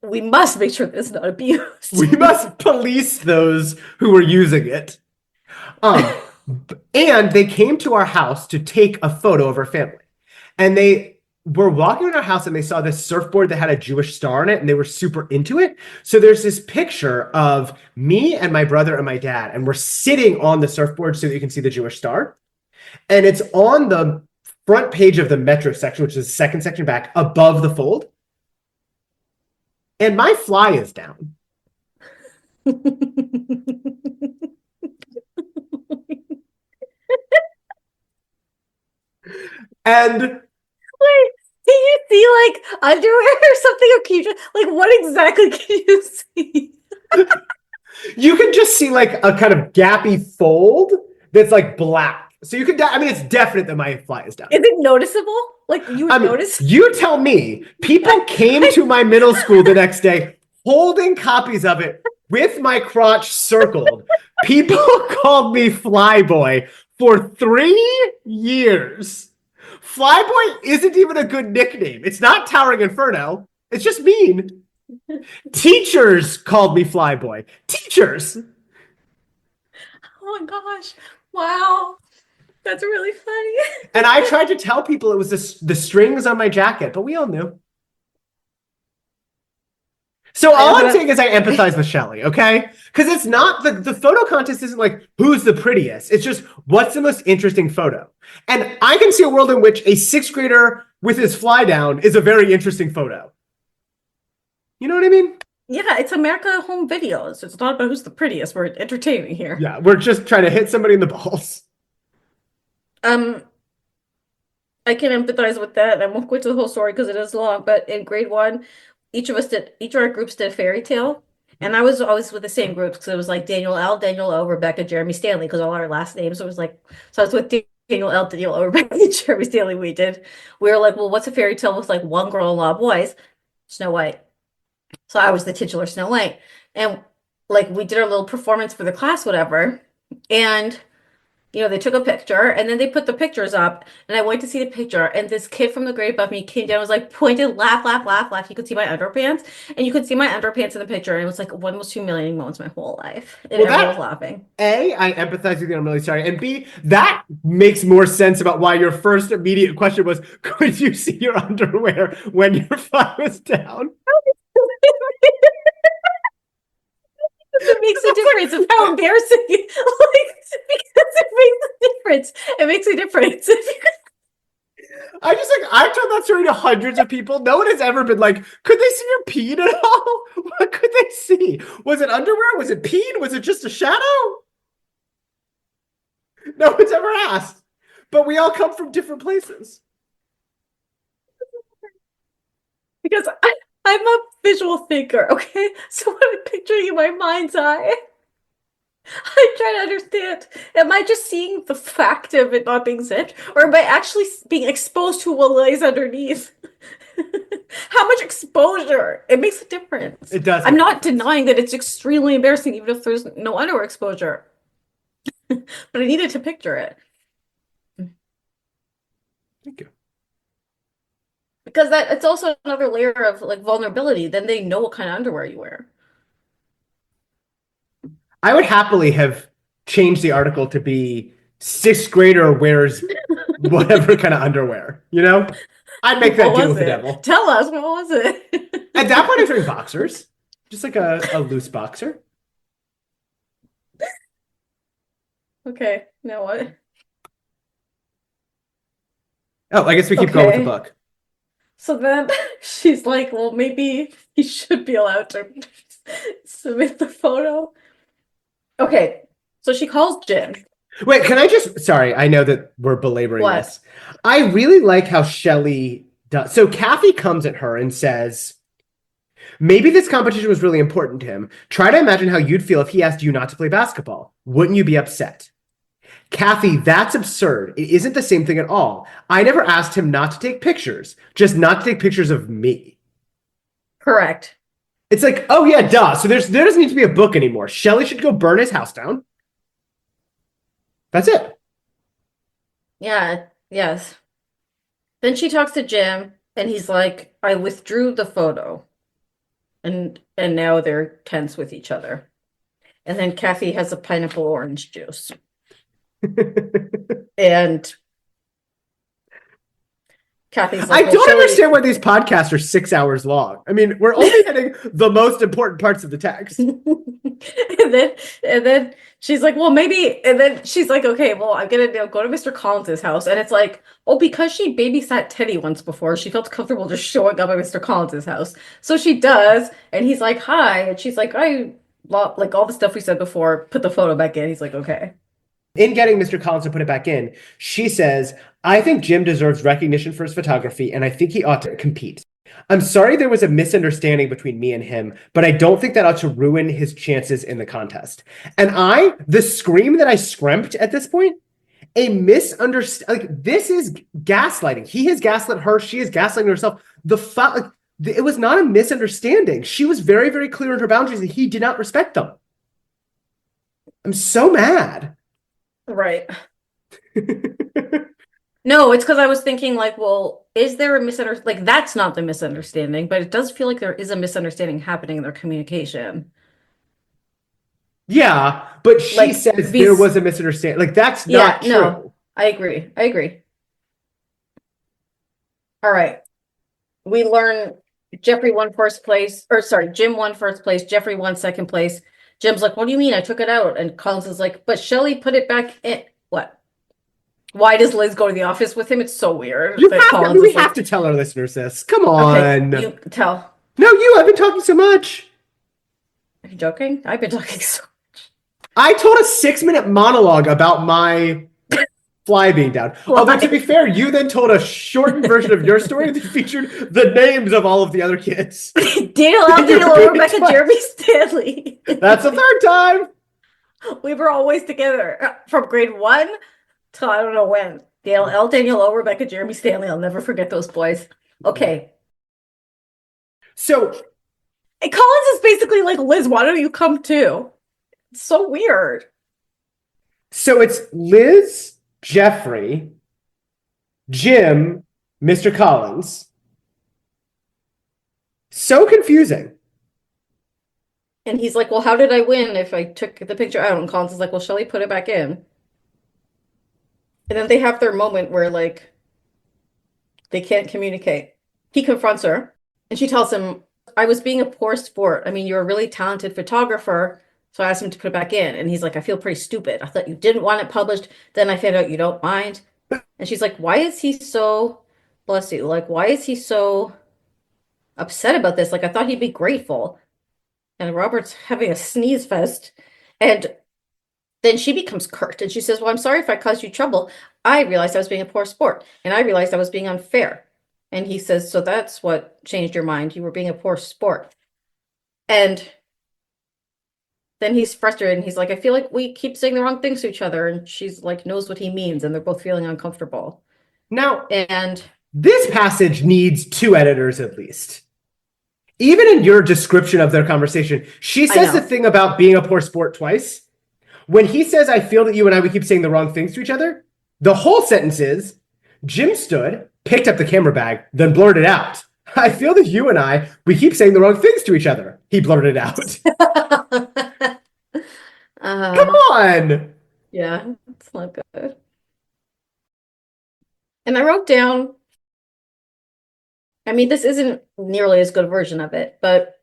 Speaker 1: we must make sure that it's not abused.
Speaker 2: We must police those who are using it. And they came to our house to take a photo of our family. And they were walking around our house and they saw this surfboard that had a Jewish star on it and they were super into it. So there's this picture of me and my brother and my dad, and we're sitting on the surfboard so that you can see the Jewish star. And it's on the front page of the Metro section, which is the second section back above the fold. And my fly is down. And
Speaker 1: Wait, can you see like underwear or something occasionally? Like what exactly can you see?
Speaker 2: you can just see like a kind of gappy fold that's like black. So you can, I mean, it's definite that my fly is down.
Speaker 1: Is it noticeable? Like you would notice?
Speaker 2: You tell me. People came to my middle school the next day holding copies of it with my crotch circled. People called me Flyboy for 3 years. Flyboy isn't even a good nickname. It's not Towering Inferno. It's just mean. Teachers called me Flyboy. Teachers.
Speaker 1: Oh my gosh. Wow. That's really funny.
Speaker 2: And I tried to tell people it was the strings on my jacket, but we all knew. So all I'm saying is I empathize with Shelley, okay? Because it's not the photo contest isn't like who's the prettiest. It's just what's the most interesting photo. And I can see a world in which a sixth grader with his fly down is a very interesting photo. You know what I mean?
Speaker 1: Yeah, it's America Home Videos. It's not about who's the prettiest. We're entertaining here.
Speaker 2: Yeah, we're just trying to hit somebody in the balls.
Speaker 1: I can empathize with that. I won't go into the whole story because it is long, but in grade 1, each of our groups did a fairy tale. And I was always with the same groups because it was like Daniel L, Rebecca, Jeremy Stanley, because all our last names. So it was like, so I was with Daniel L, Rebecca, Jeremy Stanley. We were like, well, what's a fairy tale with like one girl and a lot of boys? Snow White. So I was the titular Snow White. And like we did our little performance for the class, whatever. And they took a picture and then they put the pictures up and I went to see the picture and this kid from the grade above me came down and was like pointed, laugh, laugh, laugh, laugh. You could see my underpants and you could see my underpants in the picture and it was like one of the most humiliating moments of my whole life. And everyone was laughing.
Speaker 2: A, I empathize with you. I'm really sorry. And B, that makes more sense about why your first immediate question was, could you see your underwear when your fly was down?
Speaker 1: It makes a difference of how embarrassing, like, because it makes a difference. It makes a difference.
Speaker 2: I've told that story to hundreds of people. No one has ever been like, could they see your peen at all? What could they see? Was it underwear? Was it peen? Was it just a shadow? No one's ever asked. But we all come from different places.
Speaker 1: Because I'm a visual thinker, okay? So what I'm picturing in my mind's eye, I try to understand. Am I just seeing the fact of it not being zipped? Or am I actually being exposed to what lays underneath? How much exposure? It makes a difference.
Speaker 2: It does.
Speaker 1: I'm not denying that it's extremely embarrassing even if there's no underwear exposure. But I needed to picture it.
Speaker 2: Thank you.
Speaker 1: Because it's also another layer of like vulnerability. Then they know what kind of underwear you wear.
Speaker 2: I would happily have changed the article to be sixth grader wears whatever kind of underwear, I'd make that deal with the devil.
Speaker 1: Tell us, what was it?
Speaker 2: At that point, I was wearing boxers, just like a loose boxer.
Speaker 1: Okay, now what?
Speaker 2: Oh, I guess we keep going with the book.
Speaker 1: So then she's like, well, maybe he should be allowed to submit the photo. Okay, so she calls Jim.
Speaker 2: Wait, can I sorry, I know that we're belaboring this. I really like how Shelley does. So Kathy comes at her and says, maybe this competition was really important to him. Try to imagine how you'd feel if he asked you not to play basketball. Wouldn't you be upset? Kathy, that's absurd. It isn't the same thing at all. I never asked him not to take pictures, just not to take pictures of me.
Speaker 1: Correct.
Speaker 2: It's like, oh yeah, duh. So there doesn't need to be a book anymore. Shelley should go burn his house down. That's it.
Speaker 1: Yeah, yes. Then she talks to Jim and he's like, I withdrew the photo. And now they're tense with each other. And then Kathy has a pineapple orange juice. And Kathy's
Speaker 2: I
Speaker 1: like, well,
Speaker 2: don't
Speaker 1: Shelley.
Speaker 2: understand why these podcasts are 6 hours long. I mean, we're only hitting the most important parts of the text.
Speaker 1: And then she's like, well, maybe. And then she's like, okay, well, I'm gonna go to Mr. Collins's house. And it's like, oh, because she babysat Teddy once before, she felt comfortable just showing up at Mr. Collins's house. So she does, and he's like, hi, and she's like, like all the stuff we said before. Put the photo back in. He's like, okay.
Speaker 2: In getting Mr. Collins to put it back in, she says, I think Jim deserves recognition for his photography, and I think he ought to compete. I'm sorry there was a misunderstanding between me and him, but I don't think that ought to ruin his chances in the contest. And the scream that I screamed at this point, a misunderstanding, like, this is gaslighting. He has gaslit her, she is gaslighting herself. It was not a misunderstanding. She was very, very clear in her boundaries, and he did not respect them. I'm so mad.
Speaker 1: Right. No, it's because I was thinking, like, well, is there a misunderstanding? Like, that's not the misunderstanding, but it does feel like there is a misunderstanding happening in their communication.
Speaker 2: Yeah, but she
Speaker 1: Like,
Speaker 2: says there was a misunderstanding. Like, that's not true.
Speaker 1: No, I agree. I agree. All right. We learn Jeffrey won first place, or sorry, Jim won first place, Jeffrey won second place. Jim's like, what do you mean? I took it out. And Collins is like, but Shelley put it back in. What? Why does Liz go to the office with him? It's so weird.
Speaker 2: We have to tell our listeners this. Come on.
Speaker 1: Okay, you tell.
Speaker 2: No, I've been talking so much.
Speaker 1: Are you joking? I've been talking so much.
Speaker 2: I told a 6-minute monologue about my fly being down. Although, to be fair, you then told a shortened version of your story that featured the names of all of the other kids.
Speaker 1: Daniel L. Rebecca, Jeremy Stanley.
Speaker 2: That's the third time.
Speaker 1: We were always together from grade 1 till I don't know when. Daniel O, Rebecca, Jeremy Stanley. I'll never forget those boys. Okay.
Speaker 2: So
Speaker 1: Collins is basically like, Liz, why don't you come too? It's so weird.
Speaker 2: So it's Liz, Jeffrey, Jim, Mr. Collins. So confusing.
Speaker 1: And he's like, well, how did I win if I took the picture out? And Collins is like, well, Shelley put it back in. And then they have their moment where, like, they can't communicate. He confronts her, and she tells him, I was being a poor sport. I mean, you're a really talented photographer, so I asked him to put it back in. And he's like, I feel pretty stupid. I thought you didn't want it published. Then I found out you don't mind. And she's like, why is he so, bless you, like, why is he so upset about this? Like, I thought he'd be grateful. And Robert's having a sneeze fest. And then she becomes curt and she says, well, I'm sorry if I caused you trouble. I realized I was being a poor sport and I realized I was being unfair. And he says, so that's what changed your mind. You were being a poor sport. And then he's frustrated and he's like, I feel like we keep saying the wrong things to each other. And she's like, knows what he means. And they're both feeling uncomfortable.
Speaker 2: Now,
Speaker 1: and
Speaker 2: this passage needs 2 editors at least. Even in your description of their conversation, she says the thing about being a poor sport twice. When he says, I feel that you and I, we keep saying the wrong things to each other, the whole sentence is, Jim stood, picked up the camera bag, then blurted out, I feel that you and I, we keep saying the wrong things to each other. He blurted out. Come on.
Speaker 1: Yeah, it's not good. And I wrote down, I mean, this isn't nearly as good a version of it, but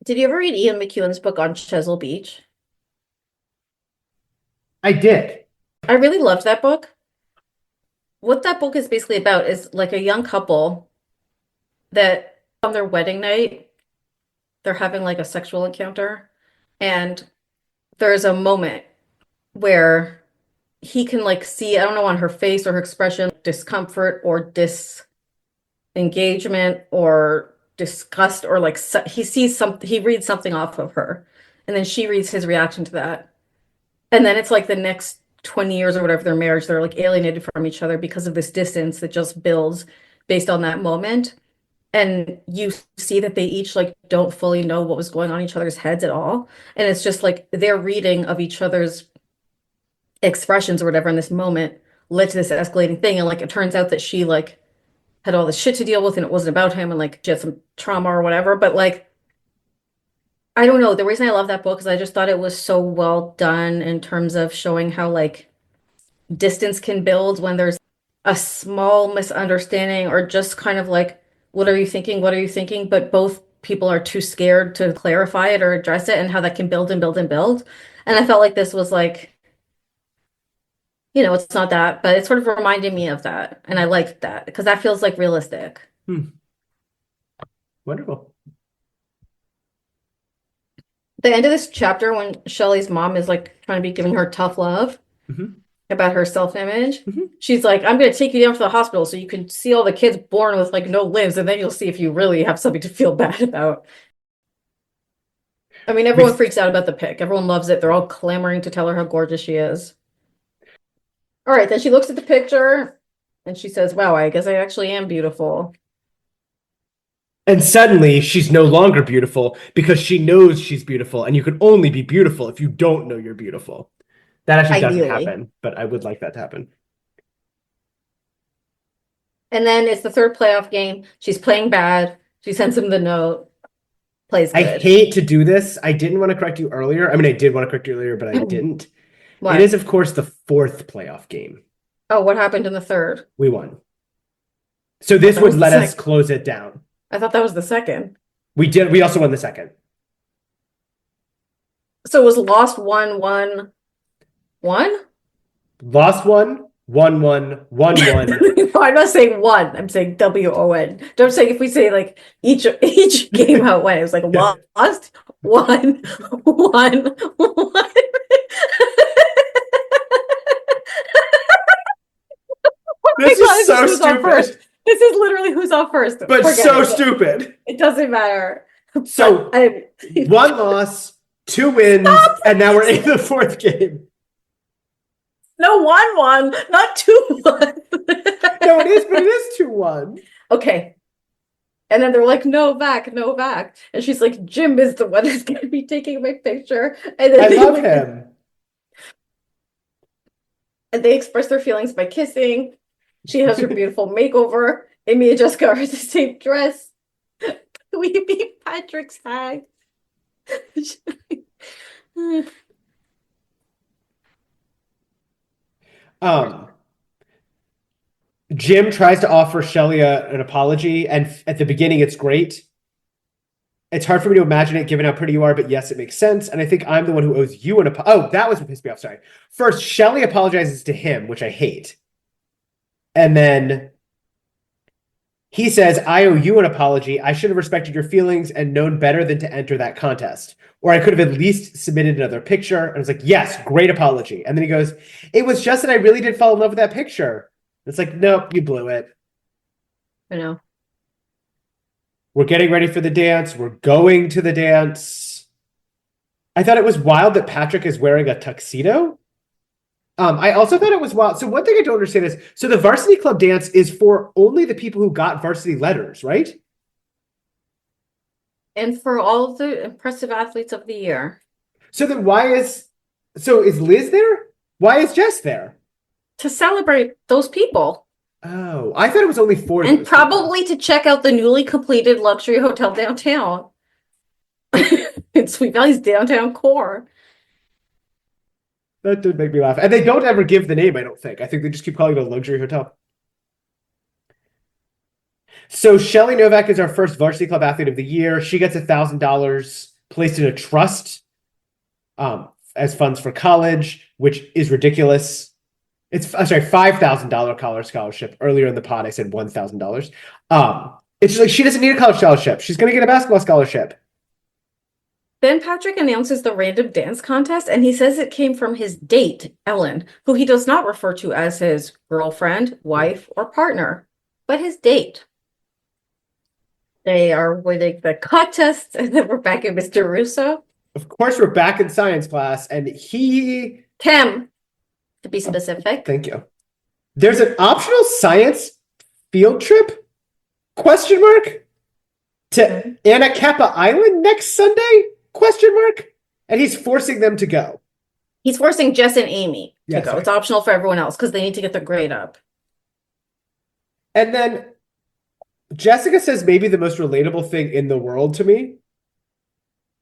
Speaker 1: did you ever read Ian McEwan's book on Chesil Beach?
Speaker 2: I did.
Speaker 1: I really loved that book. What that book is basically about is like a young couple that on their wedding night, they're having like a sexual encounter. And there's a moment where he can like see, I don't know, on her face or her expression, discomfort or disengagement or disgust, or like he sees something, he reads something off of her. And then she reads his reaction to that. And then it's like the next 20 years or whatever their marriage, they're like alienated from each other because of this distance that just builds based on that moment. And you see that they each like don't fully know what was going on in each other's heads at all. And it's just like their reading of each other's expressions or whatever in this moment led to this escalating thing. And like it turns out that she like had all this shit to deal with and it wasn't about him, and like she had some trauma or whatever. But like, I don't know. The reason I love that book is I just thought it was so well done in terms of showing how like distance can build when there's a small misunderstanding or just kind of like, what are you thinking? What are you thinking? But both people are too scared to clarify it or address it and how that can build and build and build. And I felt like this was like, it's not that, but it sort of reminded me of that. And I liked that because that feels like realistic.
Speaker 2: Wonderful.
Speaker 1: The end of this chapter, when Shelley's mom is like trying to be giving her tough love about her self-image, she's like, I'm going to take you down to the hospital so you can see all the kids born with like no limbs, and then you'll see if you really have something to feel bad about. I mean, everyone freaks out about the pic. Everyone loves it. They're all clamoring to tell her how gorgeous she is. All right, then she looks at the picture and she says, wow, I guess I actually am beautiful.
Speaker 2: And suddenly she's no longer beautiful because she knows she's beautiful, and you can only be beautiful if you don't know you're beautiful. That actually doesn't happen, but I would like that to happen.
Speaker 1: And then it's the third playoff game. She's playing bad. She sends him the note. Plays good.
Speaker 2: I hate to do this. I didn't want to correct you earlier. I mean, I did want to correct you earlier, but I didn't.
Speaker 1: What?
Speaker 2: It is, of course, the fourth playoff game.
Speaker 1: Oh, what happened in the third?
Speaker 2: We won. So this would let us close it down.
Speaker 1: I thought that was the second.
Speaker 2: We did. We also won the second.
Speaker 1: So it was lost 1-1. 1?
Speaker 2: Lost 1, 1-1, 1-1.
Speaker 1: No, I'm not saying one. I'm saying WON. Don't say if we say like each game how it went. It was like lost 1, 1, 1.
Speaker 2: This is so stupid.
Speaker 1: This is literally who's on first.
Speaker 2: But so stupid.
Speaker 1: It doesn't matter.
Speaker 2: So 1 loss, 2 wins, and now we're in the fourth game.
Speaker 1: No, 1-1, not 2-1.
Speaker 2: No, it is, but it is 2-1.
Speaker 1: Okay. And then they're like, no back. And she's like, Jim is the one who's going to be taking my picture. And then
Speaker 2: I love him.
Speaker 1: And they express their feelings by kissing. She has her beautiful makeover. Amy and Jessica are in the same dress. We beat Patrick's hag.
Speaker 2: Jim tries to offer Shelley an apology, and at the beginning it's great. It's hard for me to imagine it given how pretty you are, but yes, it makes sense. And I think I'm the one who owes you an apology. Oh, that was what pissed me off. Sorry. First, Shelley apologizes to him, which I hate. And then he says, I owe you an apology. I should have respected your feelings and known better than to enter that contest. Or I could have at least submitted another picture. And I was like, yes, great apology. And then he goes, it was just that I really did fall in love with that picture. It's like, nope, you blew it.
Speaker 1: I know.
Speaker 2: We're getting ready for the dance. We're going to the dance. I thought it was wild that Patrick is wearing a tuxedo. I also thought it was wild. So one thing I don't understand is, so the varsity club dance is for only the people who got varsity letters, right?
Speaker 1: And for all of the impressive athletes of the year.
Speaker 2: So then is Liz there? Why is Jess there?
Speaker 1: To celebrate those people.
Speaker 2: Oh, I thought it was only 4.
Speaker 1: And probably to check out the newly completed luxury hotel downtown. In Sweet Valley's downtown core.
Speaker 2: That did make me laugh. And they don't ever give the name, I don't think. I think they just keep calling it a luxury hotel. So Shelley Novak is our first varsity club athlete of the year. She gets $1,000 placed in a trust as funds for college, which is ridiculous. It's $5,000 college scholarship. Earlier in the pod, I said $1,000. It's just like she doesn't need a college scholarship. She's going to get a basketball scholarship.
Speaker 1: Then Patrick announces the random dance contest, and he says it came from his date, Ellen, who he does not refer to as his girlfriend, wife, or partner, but his date. They are winning the contest, and then we're back in Mr. Russo.
Speaker 2: Of course, we're back in science class, and
Speaker 1: Tim, to be specific.
Speaker 2: Thank you. There's an optional science field trip? Question mark? To Anacapa Island next Sunday? Question mark? And he's forcing them to go.
Speaker 1: He's forcing Jess and Amy to go.
Speaker 2: Sorry.
Speaker 1: It's optional for everyone else because they need to get their grade up.
Speaker 2: And then Jessica says maybe the most relatable thing in the world to me.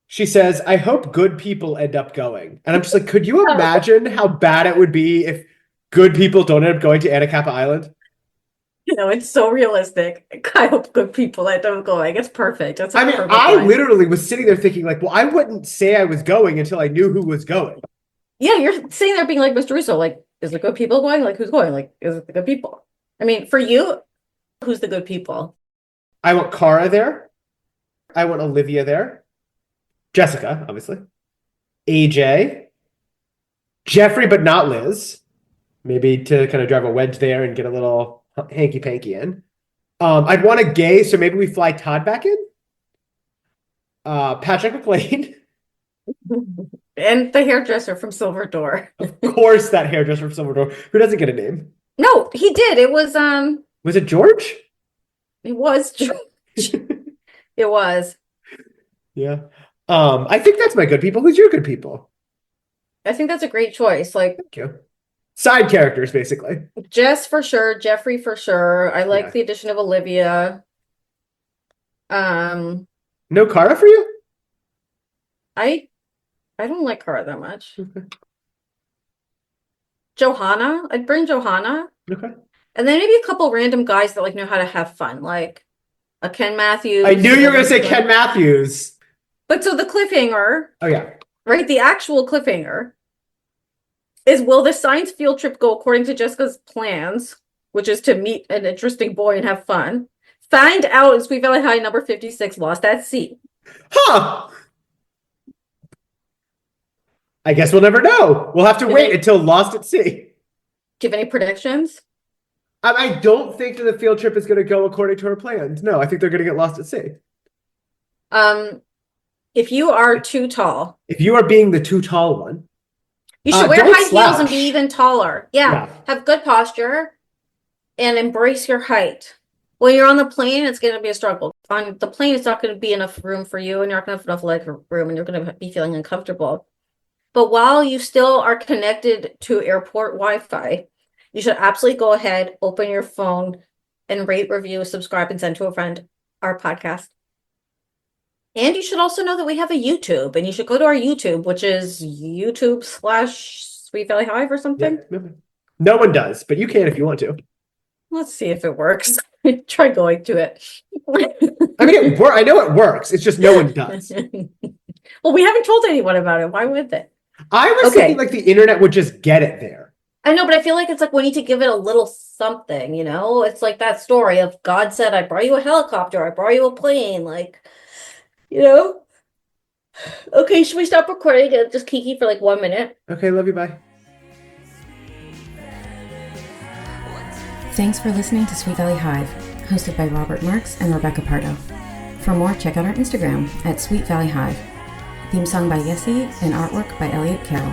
Speaker 2: She says, I hope good people end up going. And I'm just like, could you imagine how bad it would be if good people don't end up going to Anacapa Island?
Speaker 1: You know, it's so realistic. I hope good people end up going. It's perfect. It's a perfect
Speaker 2: I
Speaker 1: line.
Speaker 2: literally was sitting there thinking, like, well, I wouldn't say I was going until I knew who was going.
Speaker 1: Yeah, you're sitting there being like Mr. Russo, like, is the good people going? Like, who's going? Like, is it the good people? I mean, for you, who's the good people?
Speaker 2: I want Cara there. I want Olivia there. Jessica, obviously. AJ. Jeffrey, but not Liz. Maybe to kind of drive a wedge there and get a little hanky-panky in. I'd want a gay, so maybe we fly Todd back in. Patrick McLean.
Speaker 1: And the hairdresser from Silver Door.
Speaker 2: Of course, that hairdresser from Silver Door. Who doesn't get a name?
Speaker 1: No, he did. It was
Speaker 2: Was it George?
Speaker 1: it was George. It was.
Speaker 2: Yeah. I think that's my good people. Who's your good people?
Speaker 1: I think that's a great choice. Like,
Speaker 2: Thank you. Side characters, basically.
Speaker 1: Jess for sure, Jeffrey for sure. I like
Speaker 2: Yeah.
Speaker 1: the addition of Olivia.
Speaker 2: No Cara for you?
Speaker 1: I don't like her that much.
Speaker 2: Okay.
Speaker 1: Johanna, I'd bring Johanna.
Speaker 2: Okay.
Speaker 1: And then maybe a couple random guys that like know how to have fun, like a Ken Matthews.
Speaker 2: I knew you were going to say Ken Matthews.
Speaker 1: But so the cliffhanger,
Speaker 2: Oh, yeah.
Speaker 1: right? The actual cliffhanger is, will the science field trip go according to Jessica's plans, which is to meet an interesting boy and have fun? Find out in Sweet Valley High number 56 lost at sea.
Speaker 2: Huh. I guess we'll never know. We'll have to wait until Lost at Sea.
Speaker 1: Do you have any predictions?
Speaker 2: I don't think that the field trip is going to go according to our plans. No, I think they're going to get lost at sea.
Speaker 1: If you are too tall,
Speaker 2: If you are being the too tall one,
Speaker 1: you should wear
Speaker 2: don't
Speaker 1: high heels and be
Speaker 2: slouch.
Speaker 1: even taller. Yeah. Have good posture and embrace your height. When you're on the plane, it's going to be a struggle. On the plane, it's not going to be enough room for you, and you're not going to have enough leg room, and you're going to be feeling uncomfortable. But while you still are connected to airport Wi-Fi, you should absolutely go ahead, open your phone, and rate, review, subscribe, and send to a friend our podcast. And you should also know that we have a YouTube, and you should go to our YouTube, which is YouTube/Sweet Valley Hive or something.
Speaker 2: Yeah. No one does, but you can if you want to.
Speaker 1: Let's see if it works. Try going to it.
Speaker 2: I mean, I know it works. It's just no one does.
Speaker 1: Well, we haven't told anyone about it. Why would they?
Speaker 2: I was thinking like the internet would just get it there.
Speaker 1: I know, but I feel like it's like we need to give it a little something, you know? It's like that story of God said, I brought you a helicopter, I brought you a plane, like, you know? Okay, should we stop recording and just kiki for like 1 minute?
Speaker 2: Okay, love you, bye.
Speaker 7: Thanks for listening to Sweet Valley Hive, hosted by Robert Marks and Rebecca Pardo. For more, check out our Instagram at Sweet Valley Hive. Theme song by Yessie and artwork by Elliot Carroll.